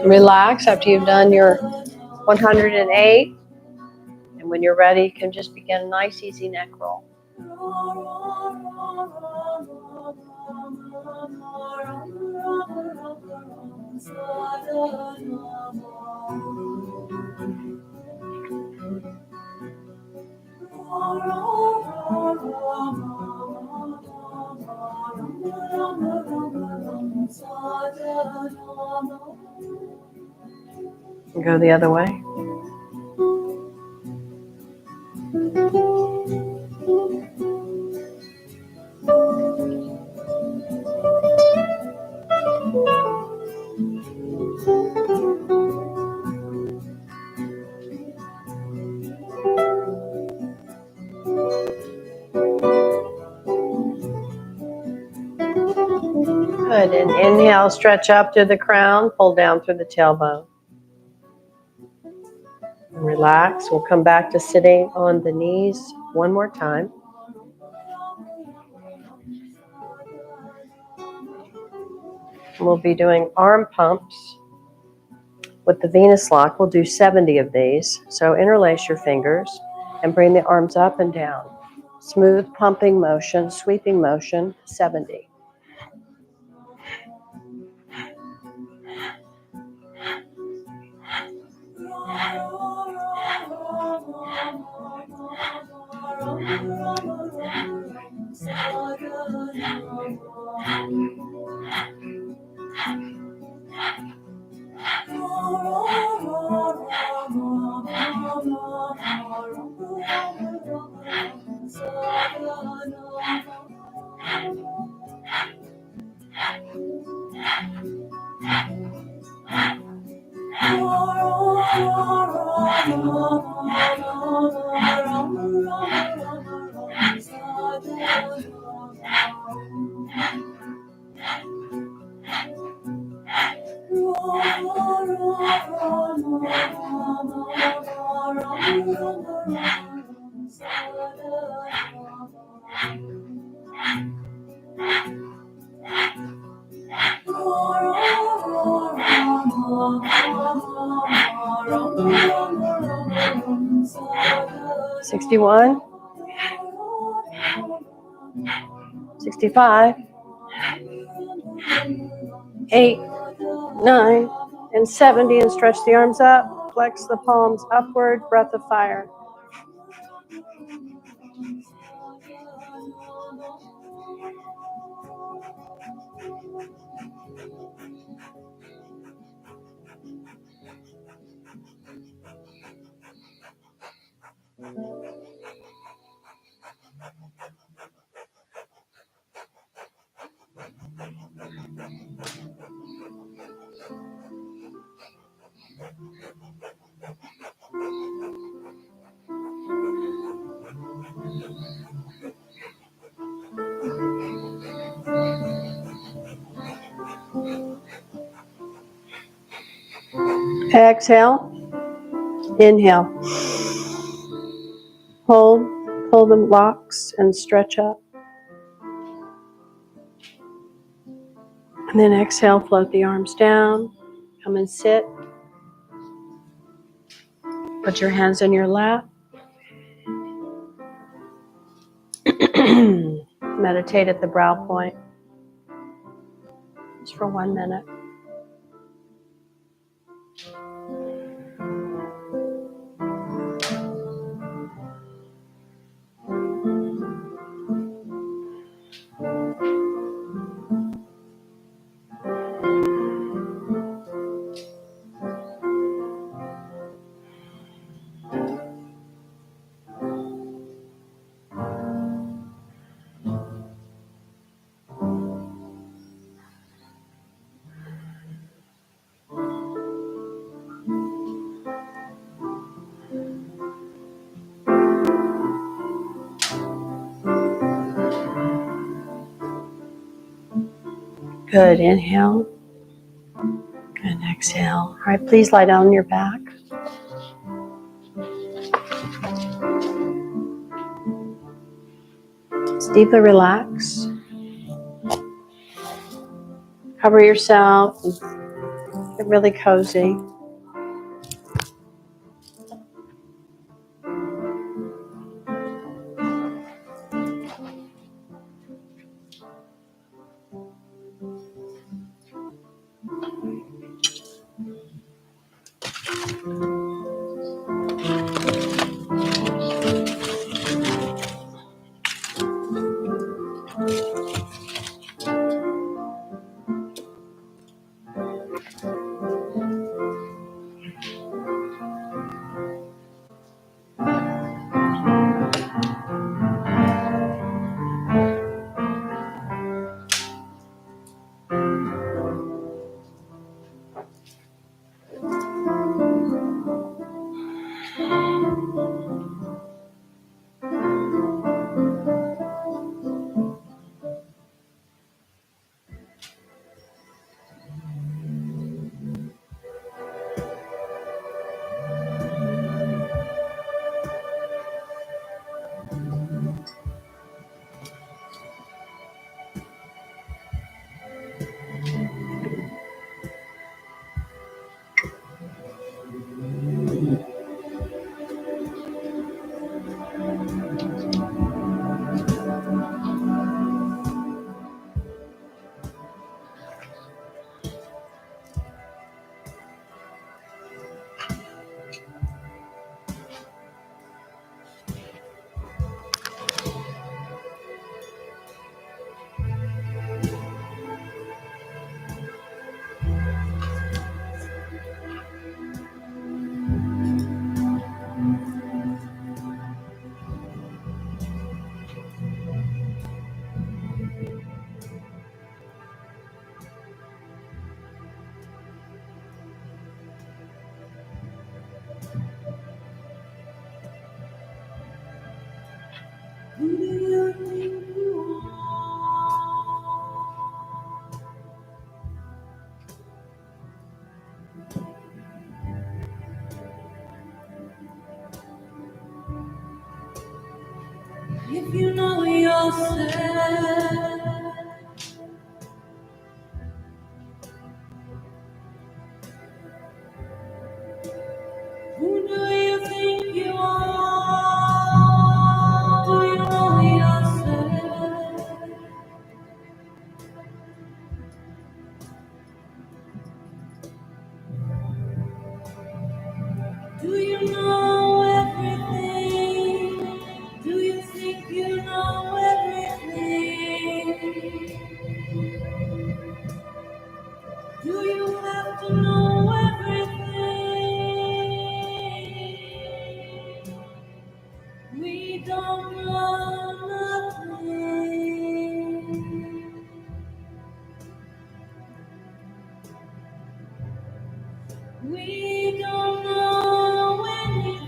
Relax after you've done your 108. And when you're ready, you can just begin a nice, easy neck roll. And go the other way. Good. And inhale, stretch up through the crown, pull down through the tailbone. And relax. We'll come back to sitting on the knees one more time. We'll be doing arm pumps with the Venus lock. We'll do 70 of these. So interlace your fingers and bring the arms up and down. Smooth pumping motion, sweeping motion, 70. $61, $65, $8, $9, and $70, and stretch the arms up, flex the palms upward, breath of fire. Exhale. Inhale. Hold. Pull the locks and stretch up. And then exhale, float the arms down. Come and sit. Put your hands in your lap. Meditate at the brow point. Just for 1 minute. Good. Inhale and exhale. All right, please lie down on your back. Just deeply relax. Cover yourself. Get really cozy. If you know yourself, who do you think you are? Do you know yourself? Do you know everything? Do you think you know everything? Do you have to know everything? We don't know nothing. We don't know anything.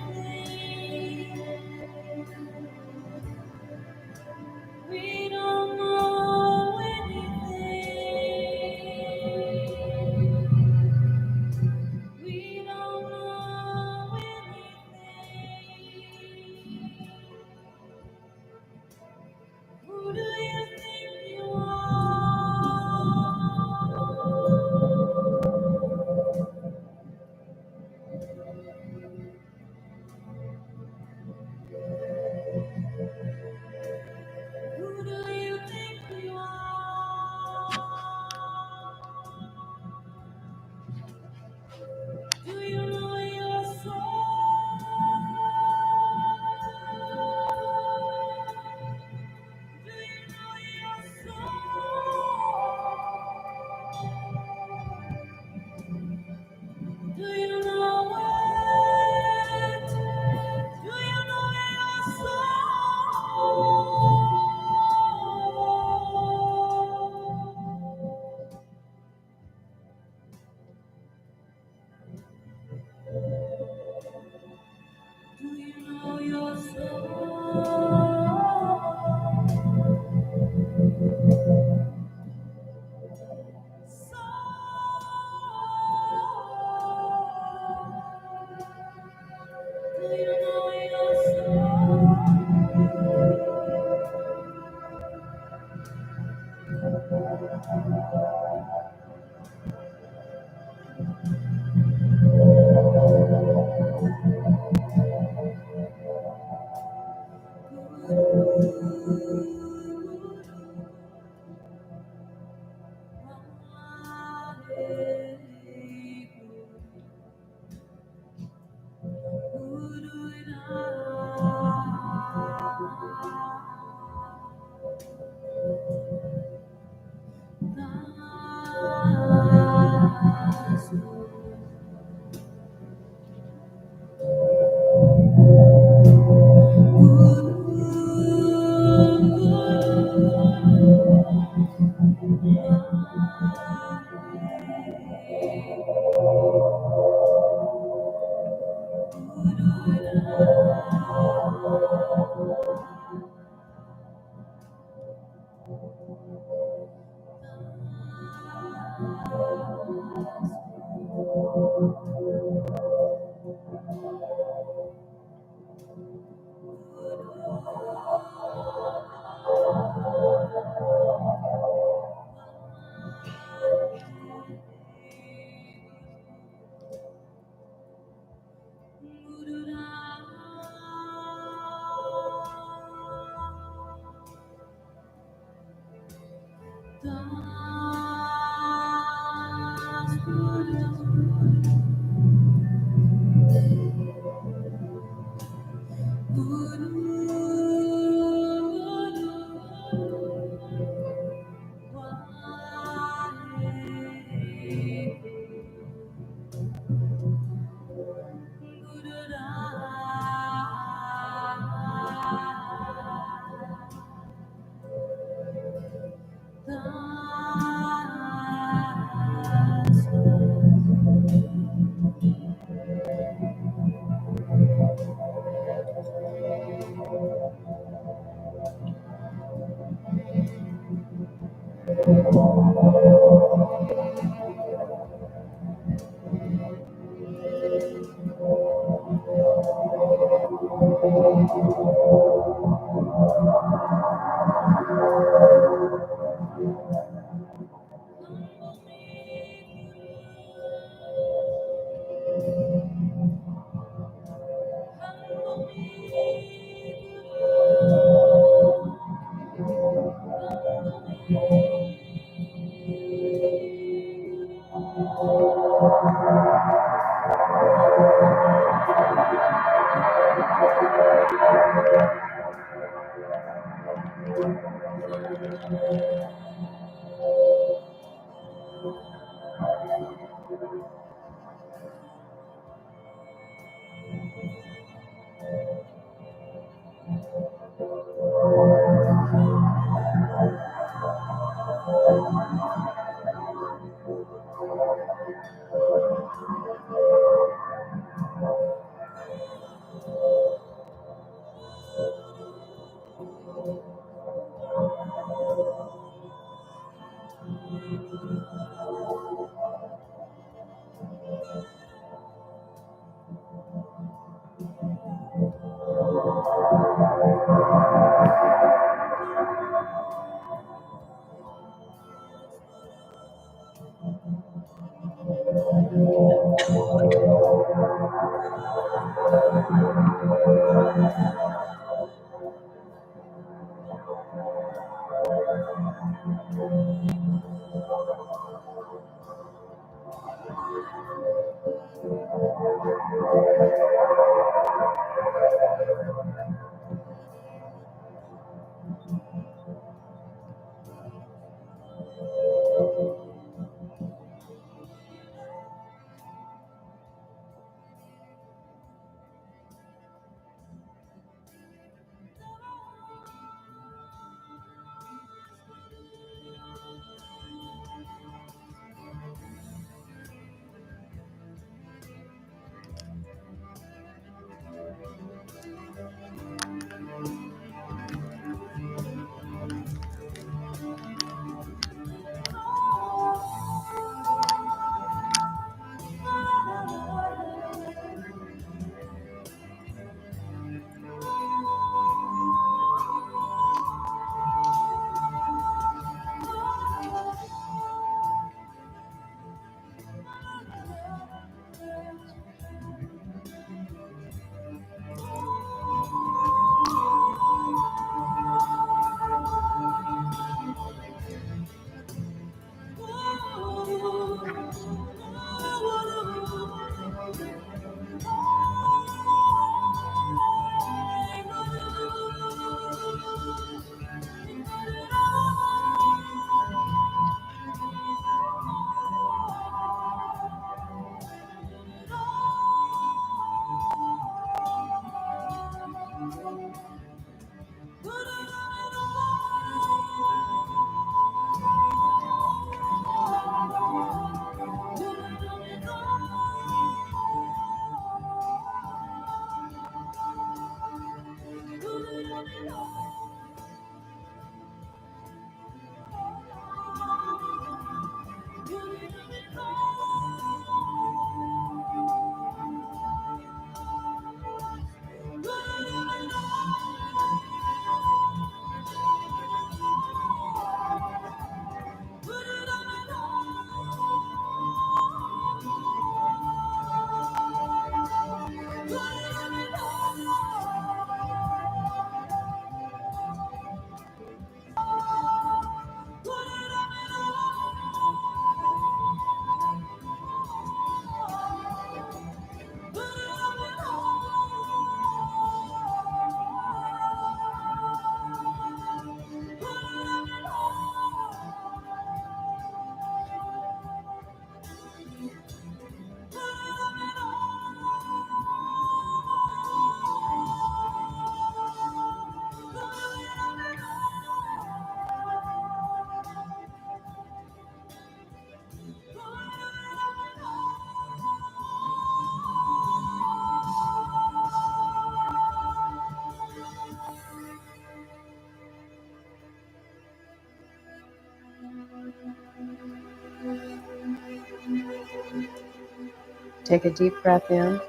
Take a deep breath in.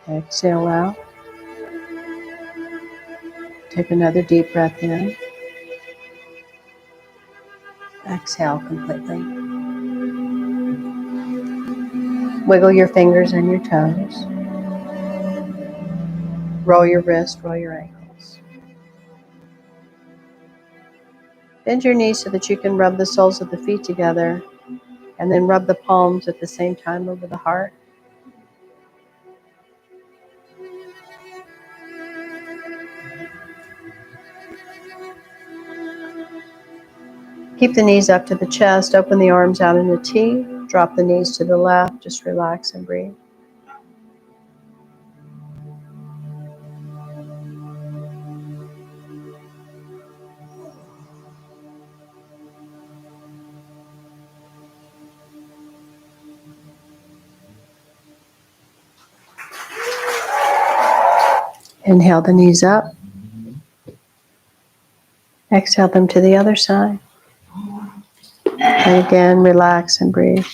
Exhale out. Take another deep breath in. Exhale completely. Wiggle your fingers and your toes. Roll your wrist, roll your ankles. Bend your knees so that you can rub the soles of the feet together, and then rub the palms at the same time over the heart. Keep the knees up to the chest. Open the arms out in a T. Drop the knees to the left. Just relax and breathe. Inhale the knees up. Exhale them to the other side. And again, relax and breathe.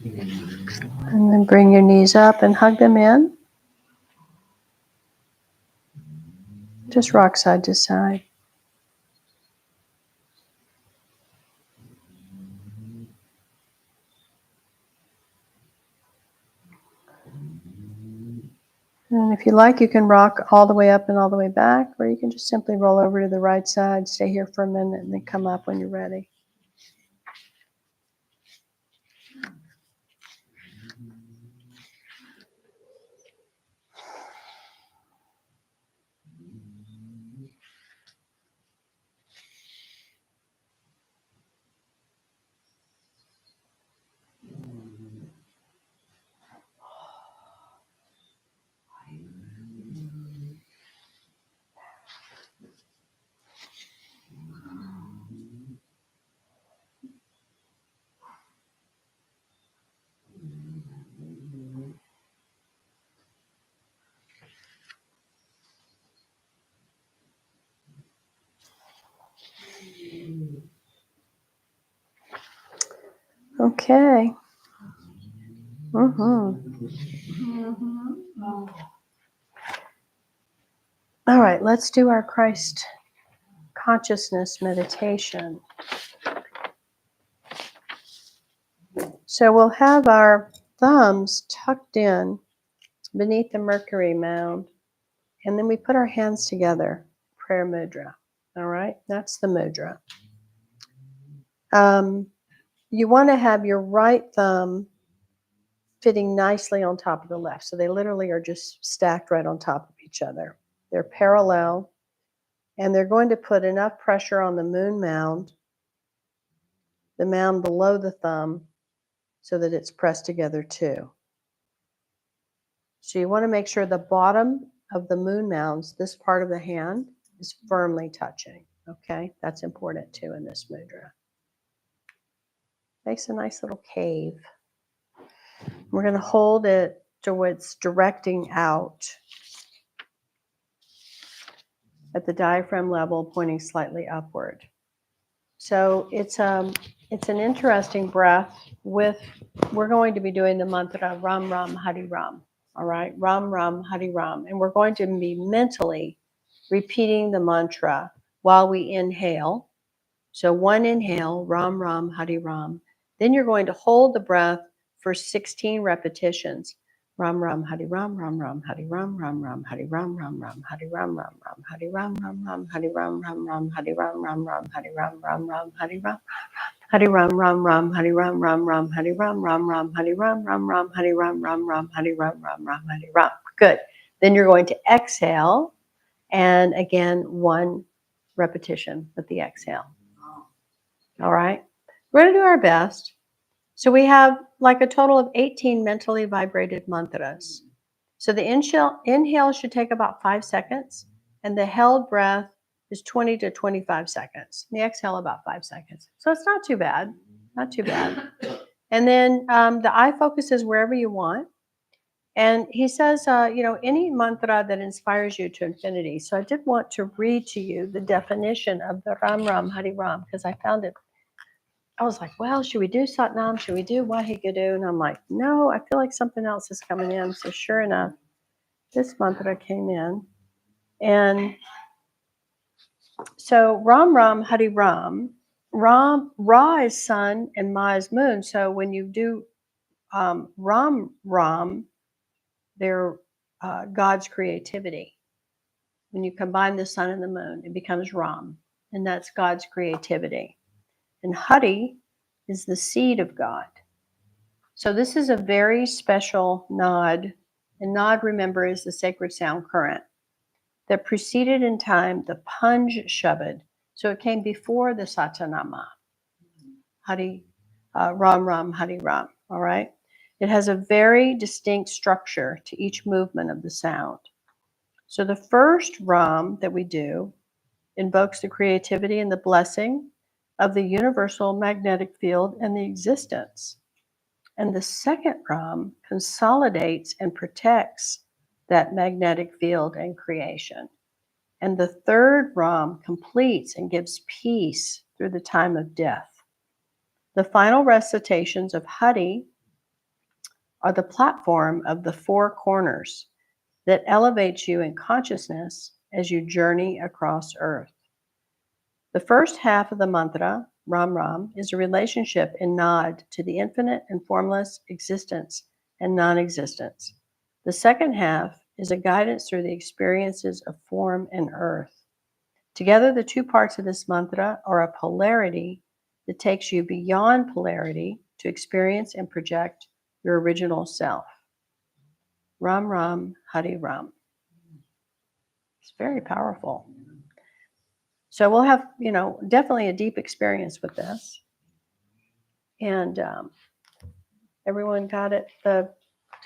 And then bring your knees up and hug them in. Just rock side to side. And if you like, you can rock all the way up and all the way back, or you can just simply roll over to the right side, stay here for a minute, and then come up when you're ready. Okay. All right, let's do our Christ consciousness meditation. So we'll have our thumbs tucked in beneath the Mercury mound, and then we put our hands together, prayer mudra. All right, that's the mudra. You want to have your right thumb fitting nicely on top of the left. So they literally are just stacked right on top of each other. They're parallel, and they're going to put enough pressure on the moon mound, the mound below the thumb, so that it's pressed together too. So you want to make sure the bottom of the moon mounds, this part of the hand, is firmly touching. Okay, that's important too in this mudra. Makes a nice little cave. We're going to hold it to where it's directing out at the diaphragm level, pointing slightly upward. So it's an interesting breath. We're going to be doing the mantra Ram Ram Hari Ram. All right, Ram Ram Hari Ram, and we're going to be mentally repeating the mantra while we inhale. So one inhale, Ram Ram Hari Ram. Then you're going to hold the breath for 16 repetitions. Ram Ram Hari Ram, Ram Ram Hari Ram, Ram Ram Hari Ram, Ram Ram Hari Ram, Ram Ram Hari Ram, Ram Ram Hari Ram, Ram Ram Hari Ram, Ram Ram Hari Ram, Ram Ram Hari Ram, Hari Ram, Ram Ram Hari Ram, Ram Ram Hari Ram, Ram Ram Hari Ram, Ram Ram Hari Ram, Ram Ram Hari Ram, Ram Ram Hari Ram. Good. Then you're going to exhale, and again, one repetition with the exhale. All right. We're going to do our best. So we have like a total of 18 mentally vibrated mantras. So the inhale should take about 5 seconds, and the held breath is 20 to 25 seconds. The exhale about 5 seconds. So it's not too bad. Not too bad. And then the eye focuses wherever you want. And he says, any mantra that inspires you to infinity. So I did want to read to you the definition of the Ram Ram Hari Ram because I found it. I was like, well, should we do Satnam? Should we do Waheguru? And I'm like, no, I feel like something else is coming in. So sure enough, this mantra came in. And so Ram Ram Hari Ram, Ra is sun and Ma is moon. So when you do Ram Ram, they're God's creativity. When you combine the sun and the moon, it becomes Ram, and that's God's creativity. And Hari is the seed of God. So this is a very special nod. And nod, remember, is the sacred sound current that preceded in time the Panj Shabad. So it came before the Satanama. Hari, Ram Ram, Hari Ram, all right? It has a very distinct structure to each movement of the sound. So the first Ram that we do invokes the creativity and the blessing of the universal magnetic field and the existence. And the second Ram consolidates and protects that magnetic field and creation. And the third Ram completes and gives peace through the time of death. The final recitations of Hari are the platform of the four corners that elevates you in consciousness as you journey across earth. The first half of the mantra, Ram Ram, is a relationship in nod to the infinite and formless existence and non-existence. The second half is a guidance through the experiences of form and earth. Together, the two parts of this mantra are a polarity that takes you beyond polarity to experience and project your original self. Ram Ram, Hari Ram. It's very powerful. So we'll have, definitely a deep experience with this. And everyone got it, the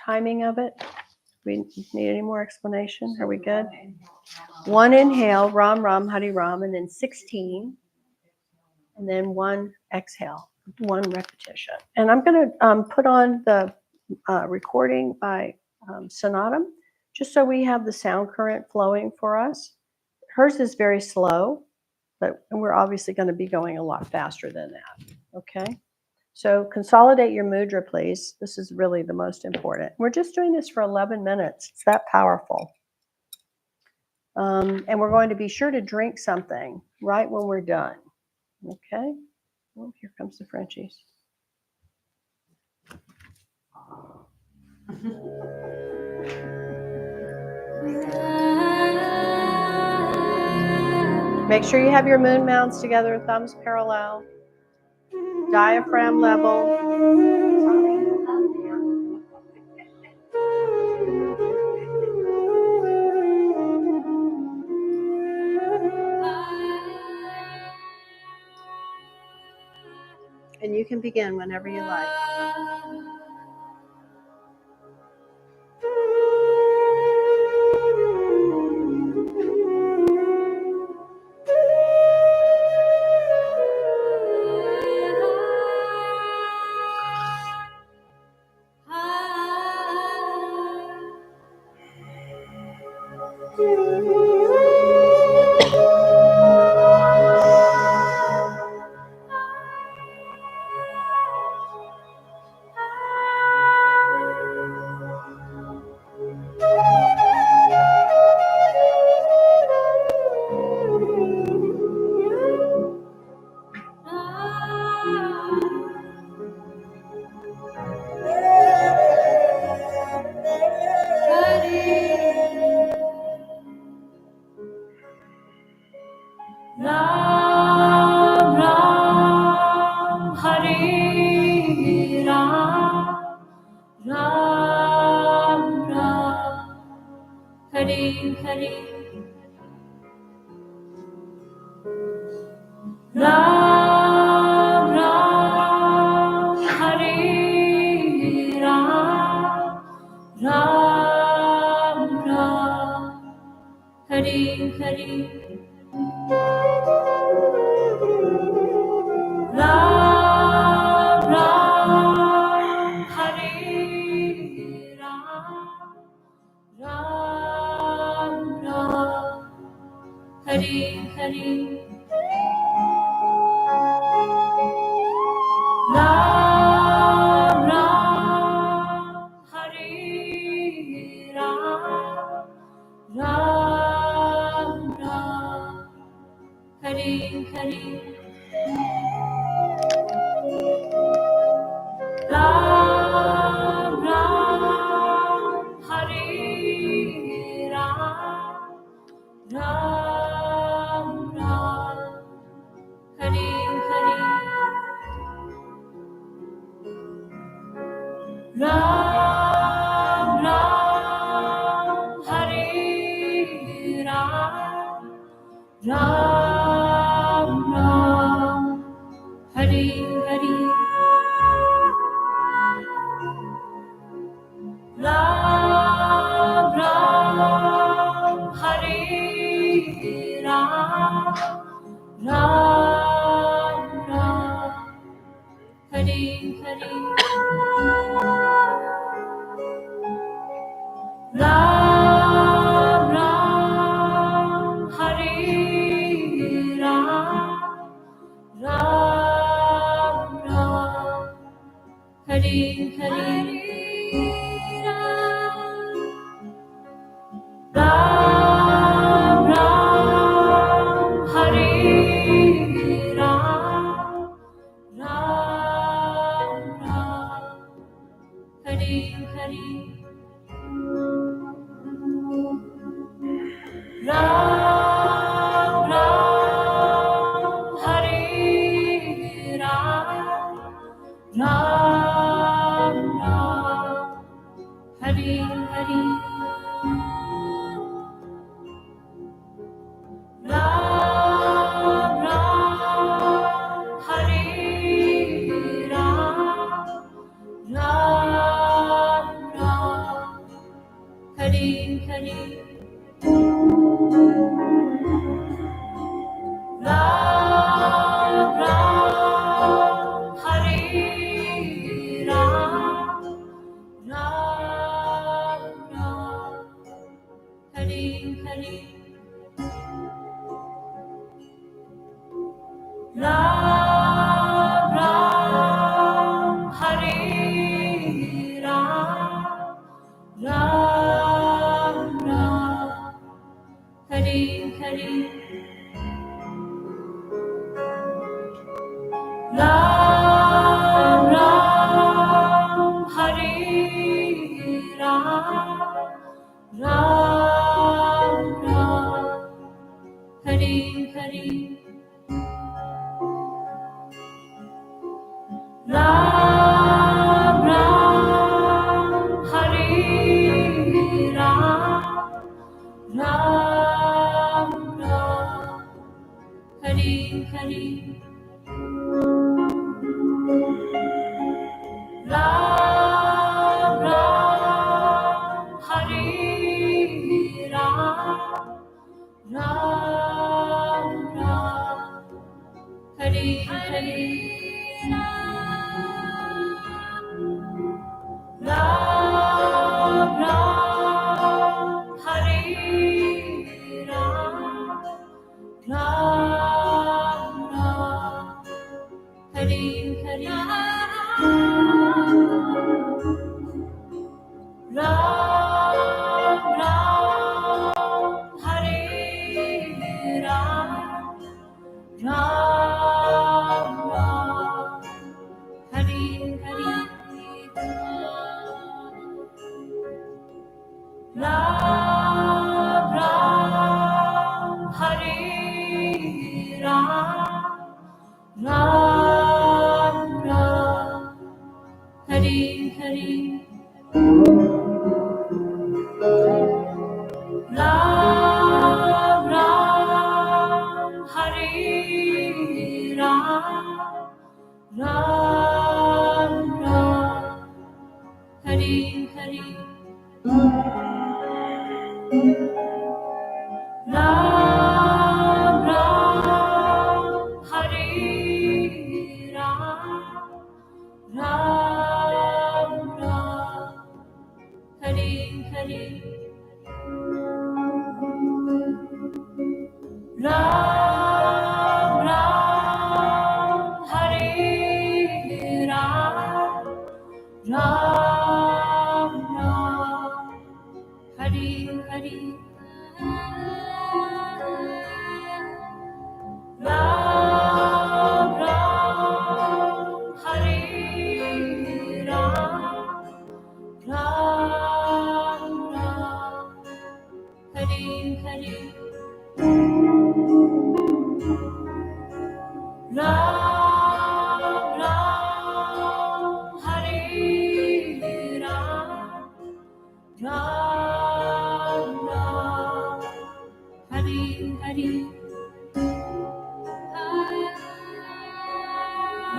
timing of it? We need any more explanation? Are we good? One inhale, Ram Ram, Hari Ram, and then 16. And then one exhale, one repetition. And I'm going to put on the recording by Sonatum, just so we have the sound current flowing for us. Hers is very slow, but we're obviously going to be going a lot faster than that. Okay? So consolidate your mudra, please. This is really the most important. We're just doing this for 11 minutes. It's that powerful. And we're going to be sure to drink something right when we're done. Okay? Oh, here comes the Frenchies. Make sure you have your moon mounts together, thumbs parallel, diaphragm level. And you can begin whenever you like. Ram Ram Hari Ram Ram Ram Hari Hari Ram Ram Hari Ram Ram Ram Hari Hari Ram Ram Hare Ram Ram Ram Hare Hare Ram Ram Hare Ram Ram Ram Hare Hare Ram Ram Hare Ram Ram Ram Hare Hare Ram Ram Hare Ram Ram Ram Hare Hare Ram Ram Hare Ram Ram Ram Hare Hare Ram Ram Hare Ram Ram Ram Hare Hare Ram Ram Hare Ram Ram Ram Hare Hare Ram Ram Hare Ram Ram Ram Hare Hare Ram Ram Hare Ram Ram Ram Hare Hare Ram Ram Hare Ram Ram Ram Hare Hare Ram Ram Hare Ram Ram Ram Hare Hare Ram Ram Hare Ram Ram Ram Hare Hare Ram Ram Hare Ram Ram Ram Hare Hare Ram Ram Hare Ram Ram Ram Hare Hare Ram Ram Hare Ram Ram Ram Hare Hare Ram Ram Hare Ram Ram Ram Hare Hare Ram Ram Hare Ram Ram Ram Hare Hare Ram Ram Hare Ram Ram Ram Hare Hare Ram Ram Ram Hare Ram Ram Ram Hare Hare Ram Ram Hare Ram Ram Ram Hare Hare Ram Ram Hare Ram Ram Ram Hare Hare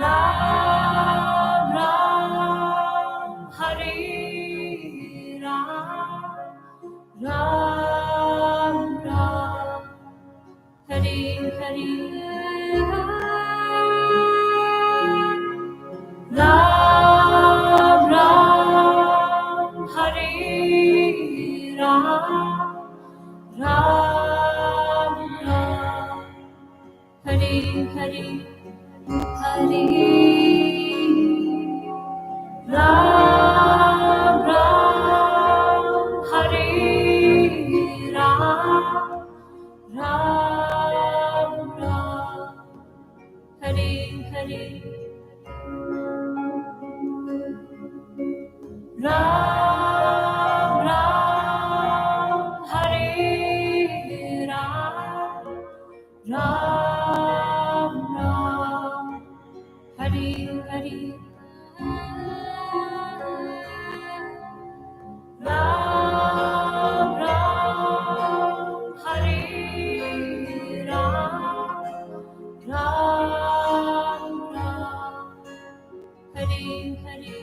Ram Ram Hare Ram Ram Ram Hare Hare Ram Ram Hare Ram Ram Ram Hare Hare Hare Ram Ram Hare Ram Ram Ram Hare Hare Ram Ram Hare Ram Ram Ram Hare Hare Ram Ram Hare Ram Ram Ram Hare Hare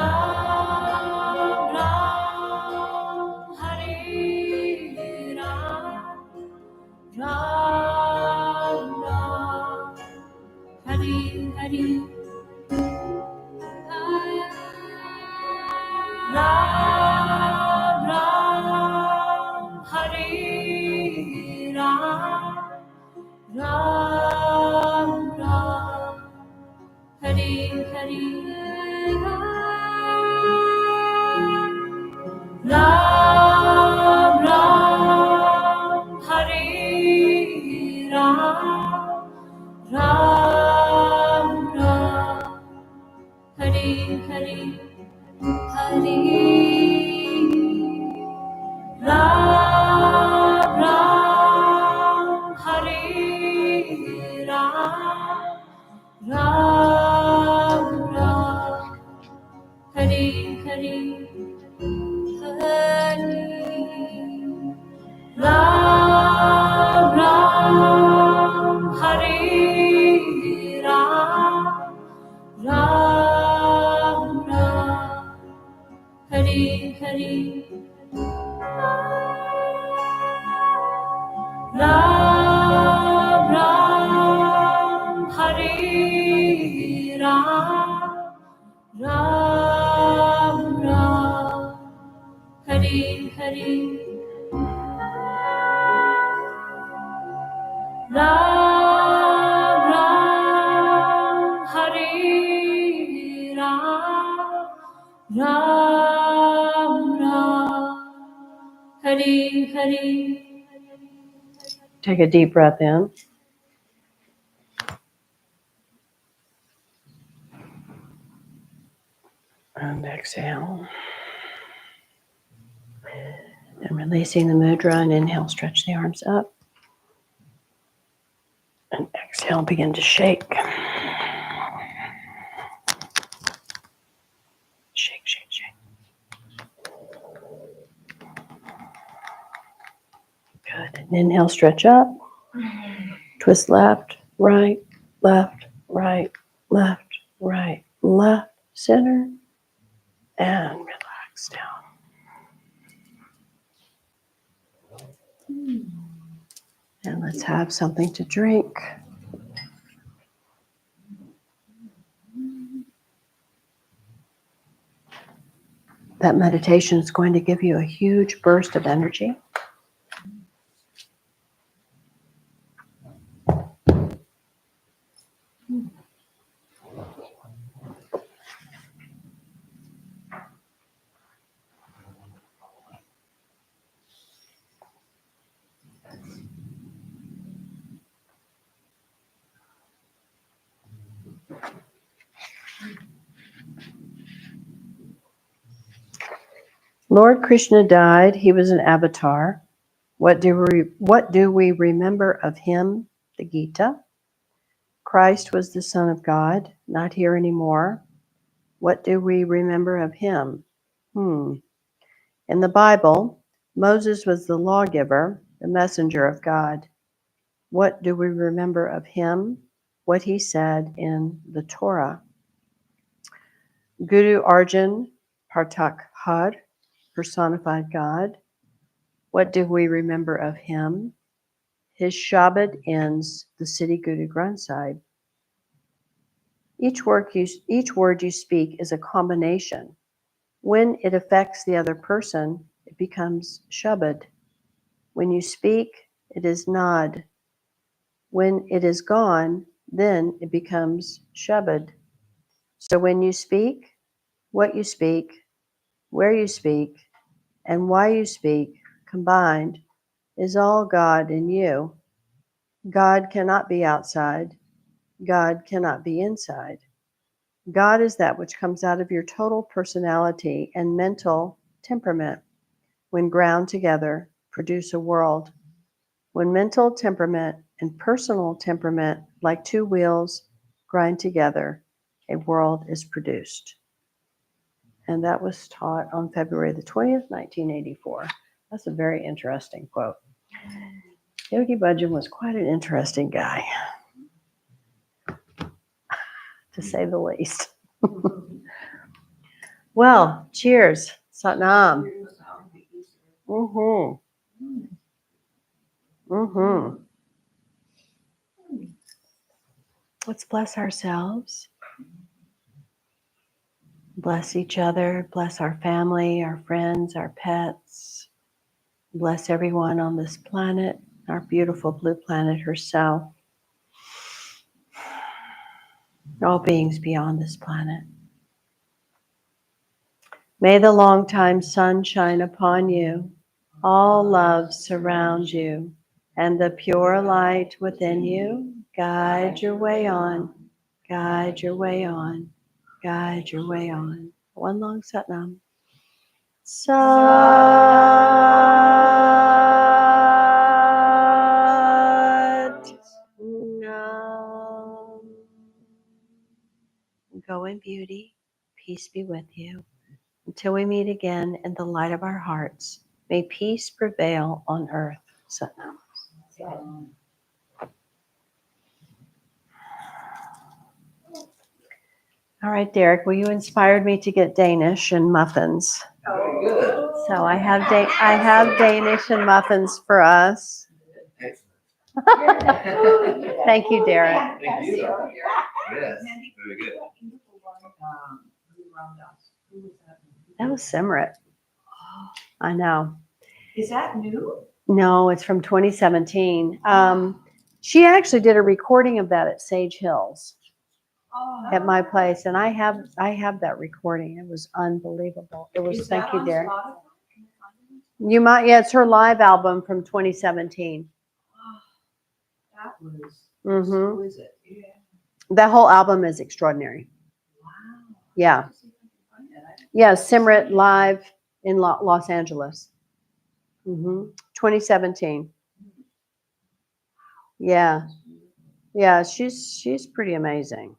Ram Ram Hare Ram Ram Ram Hare Hare Ram Ram Hare Ram Ram Ram Hare Hare Ram Ram Hare Ram Ram Ram Hare Hare Hare Ram Ram Hare Ram Ram Ram Hare Hare Hare Ram Ram Hare Ram Ram Ram Hare Hare Ram Ram Hare Ram Ram Ram Hare Hare Ram Ram Hare Ram Ram Ram Hare Hare. Take a deep breath in. And exhale. And releasing the mudra, and inhale, stretch the arms up. And exhale, begin to shake. Shake, shake, shake. Good. And inhale, stretch up. Twist left, right, left, right, left, right, left, center, and relax down. And let's have something to drink. That meditation is going to give you a huge burst of energy. Lord Krishna died. He was an avatar. What do we remember of him? The Gita. Christ was the Son of God, not here anymore. What do we remember of him? In the Bible, Moses was the lawgiver, the messenger of God. What do we remember of him? What he said in the Torah. Guru Arjan Partak Har, personified God. What do we remember of him? His Shabad ends the city Guru Granth Sahib. Each word you speak is a combination. When it affects the other person, it becomes Shabad. When you speak, it is Nad. When it is gone, then it becomes Shabad. So when you speak, what you speak, where you speak, and why you speak, combined, is all God in you. God cannot be outside. God cannot be inside. God is that which comes out of your total personality and mental temperament. When ground together, produce a world. When mental temperament and personal temperament, like two wheels, grind together, a world is produced. And that was taught on February the 20th, 1984. That's a very interesting quote. Yogi Bhajan was quite an interesting guy, to say the least. Well, cheers. Satnam. Let's bless ourselves. Bless each other. Bless our family, our friends, our pets. Bless everyone on this planet, our beautiful blue planet herself. All beings beyond this planet. May the long-time sun shine upon you. All love surround you, and the pure light within you guide your way on, guide your way on, guide your way on. One long Satnam. Satnam. Go in beauty. Peace be with you. Until we meet again in the light of our hearts, may peace prevail on earth. Satnam. All right, Derek, well, you inspired me to get Danish and muffins. Oh, good. So I have Danish and muffins for us. Thank you, Derek. Thank you. Yes, very good. That was Simrit. I know. Is that new? No, it's from 2017. She actually did a recording of that at Sage Hills at my place, and I have that recording. It was unbelievable. It was. Thank you, Derek. You might. Yeah, it's her live album from 2017. That was. Mm-hmm. Who is it? Yeah. That whole album is extraordinary. Wow. Yeah. Yeah, Simrit live in Los Angeles. 2017. Yeah. Yeah, she's pretty amazing.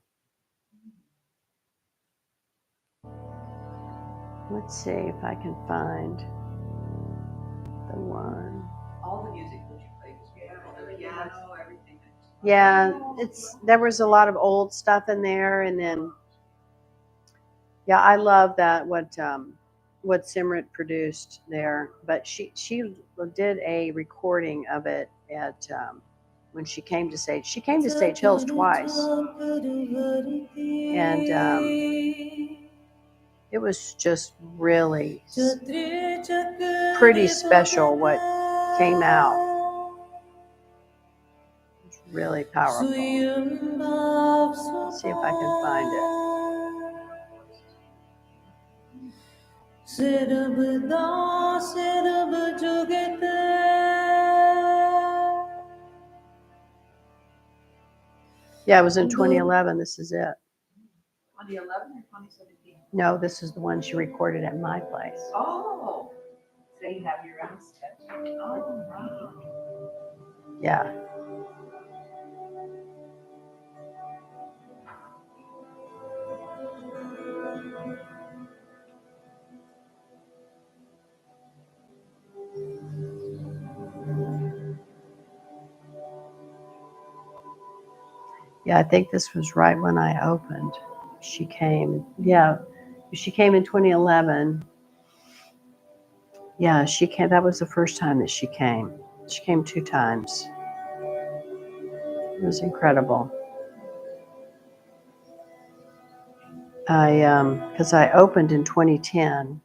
Let's see if I can find the one. All the music that you played was beautiful. The piano, everything. Yeah, there was a lot of old stuff in there, and then yeah, I love that what Simrit produced there. But she did a recording of it at when she came to Sage. She came to Sage Hills twice, and It was just really pretty special what came out. It's really powerful. Let's see if I can find it. Yeah, it was in 2011. This is it. 2011 or 2017? No, this is the one she recorded at my place. Oh, so you have your own steps. Oh, wow. Yeah. Yeah, I think this was right when I opened. She came. Yeah, she came in 2011. Yeah, she came. That was the first time that she came. She came 2 times. It was incredible. Because I opened in 2010,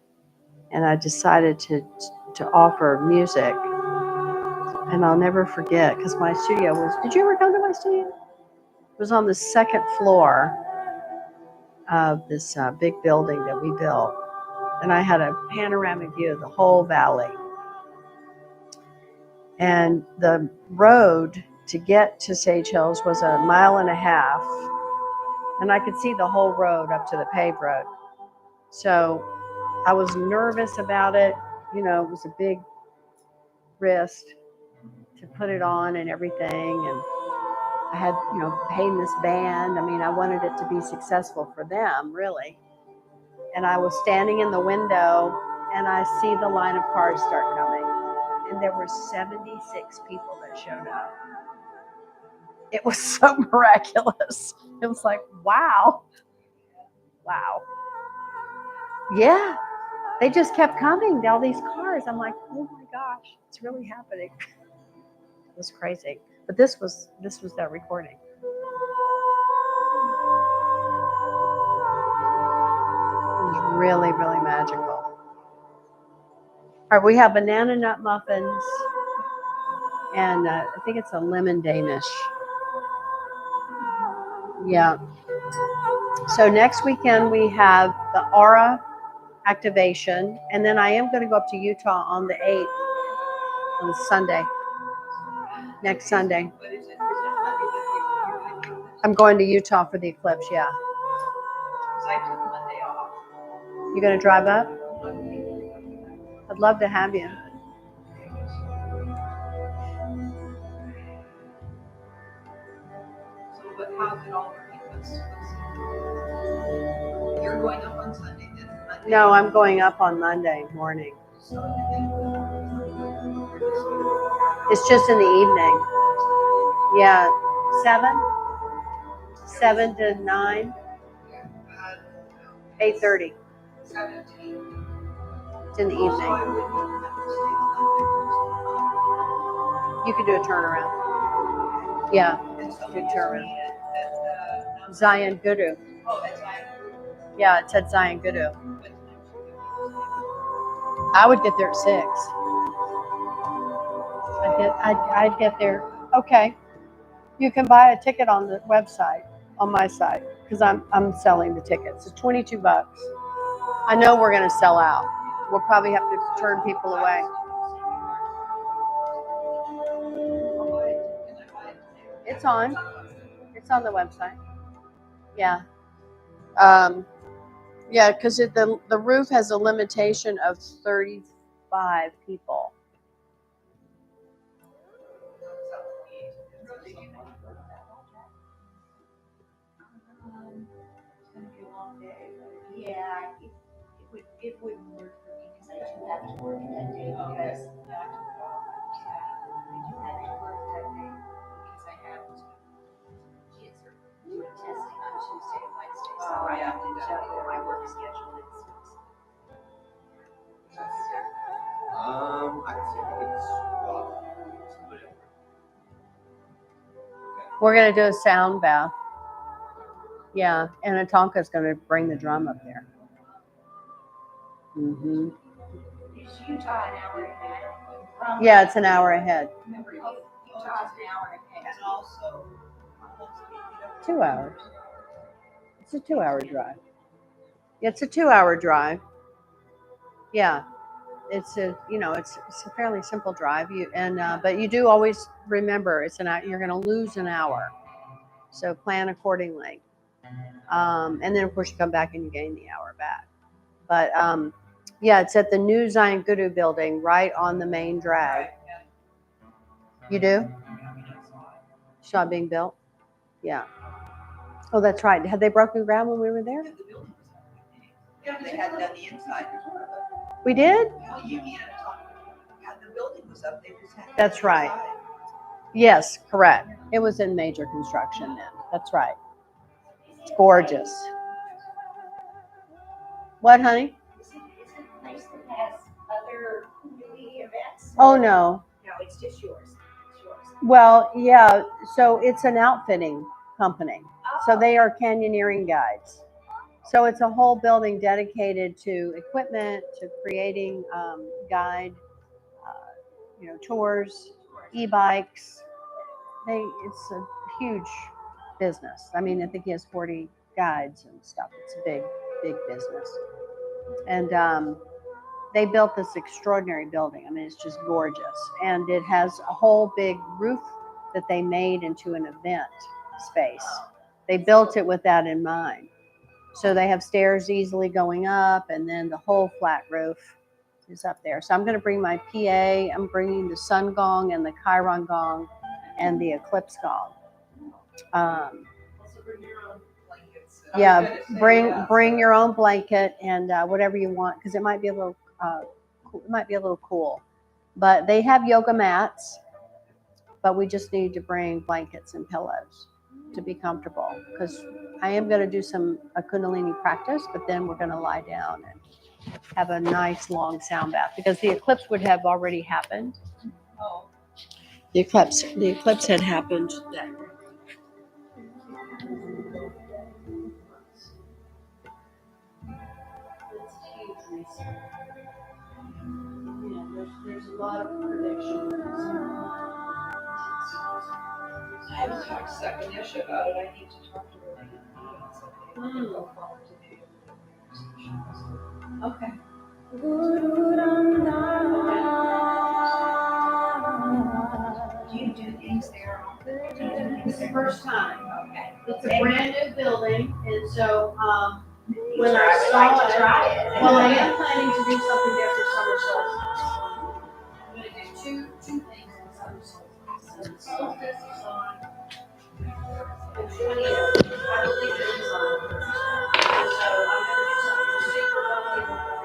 and I decided to offer music, and I'll never forget because my studio was. Did you ever come to my studio? It was on the 2nd floor of this big building that we built, and I had a panoramic view of the whole valley. And the road to get to Sage Hills was 1.5 miles, and I could see the whole road up to the paved road. So I was nervous about it. You know, it was a big risk to put it on and everything. And I had, paid this band. I mean, I wanted it to be successful for them, really. And I was standing in the window, and I see the line of cars start coming. And there were 76 people that showed up. It was so miraculous. It was like, wow. Yeah, they just kept coming, all these cars. I'm like, oh my gosh, it's really happening. It was crazy. But this was that recording. It was really, really magical. All right, we have banana nut muffins, and I think it's a lemon Danish. Yeah. So next weekend we have the aura activation, and then I am going to go up to Utah on the 8th, on Sunday. Next Sunday. But is it Monday that you're doing I'm going to Utah for the eclipse, yeah. Because I took Monday off. You going to drive up? I'd love to have you. So, but how's it all working? You're going up on Sunday, then Monday? No, I'm going up on Monday morning. So, and then It's just in the evening. Yeah, 7 to 9, 8:30. 17. It's in the So I evening. wouldn't even have to stay the night. You can do a turnaround. Yeah, And so do a turnaround. at Zion Guru. oh, that's Zion. Yeah, it's at Zion Guru. What time should I would get there at 6. I'd get there. Okay. You can buy a ticket on the website, on my site, because I'm selling the tickets. It's $22. I know we're going to sell out. We'll probably have to turn people away. It's on. It's on the website. Yeah. Yeah, because the roof has a limitation of 35 people. It's gonna be a long day, but yeah, it wouldn't work for me because I do have to work that day because I do have to work that day because I have to. Kids are doing testing on Tuesday and Wednesday, so I have to juggle my work schedule and stuff. I can see if I can swap somebody over. We're going to do a sound bath. Yeah, and Atonka's going to bring the drum up there. Mm-hmm. Is Utah an hour ahead? Yeah, it's an hour ahead. Remember, Utah's an hour ahead. And also, 2 hours. It's a 2 hour drive. It's a 2 hour drive. Yeah, it's a it's a fairly simple drive. But you do always remember it's an hour. You're going to lose an hour, so plan accordingly. And then of course you come back and you gain the hour back. But yeah, it's at the new Zion Guru building, right on the main drag. You do? Saw it being built? Yeah. Oh, that's right. Had they broken ground when we were there? the building was up. Yeah, they hadn't done the inside before. We did? Well, you can't talk. Yeah, the building was up. They just hadn't. That's done the right. inside. Yes, correct. It was in major construction then. That's right. It's gorgeous. What, honey? Is it a place that has other community events? Oh, no. No, it's just yours. It's yours. Well, yeah. So it's an outfitting company. So they are canyoneering guides. So it's a whole building dedicated to equipment, to creating guide, tours, e-bikes. It's a huge business. I mean, I think he has 40 guides and stuff. It's a big, big business. And they built this extraordinary building. I mean, it's just gorgeous. And it has a whole big roof that they made into an event space. They built it with that in mind. So they have stairs easily going up, and then the whole flat roof is up there. So I'm going to bring my PA. I'm bringing the sun gong and the Chiron gong and the eclipse gong. Yeah, bring your own blanket and whatever you want, because it might be a little cool. But they have yoga mats, but we just need to bring blankets and pillows to be comfortable, because I am going to do a Kundalini practice, but then we're going to lie down and have a nice long sound bath, because the eclipse would have already happened. The eclipse had happened that. It's a huge reset. Yeah, there's a lot of predictions. I haven't talked to Sakanisha about it. I need to talk to her. Okay. Do you do things there? It's the first time. Okay. It's a brand new building, and so when I I would saw like to it, try it. well, I am planning to do something there for summer solstice. I'm going to do two things for summer solstice. Solstice is on the 20th. I believe it is on the 1st. And so I'm going to do something super lovely before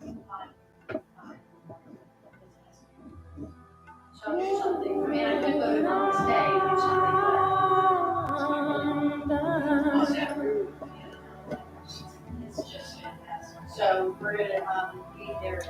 New Year's. So I'll do something. I mean, I could go to Namaste and do something, but it's just fantastic. So we're going to be there.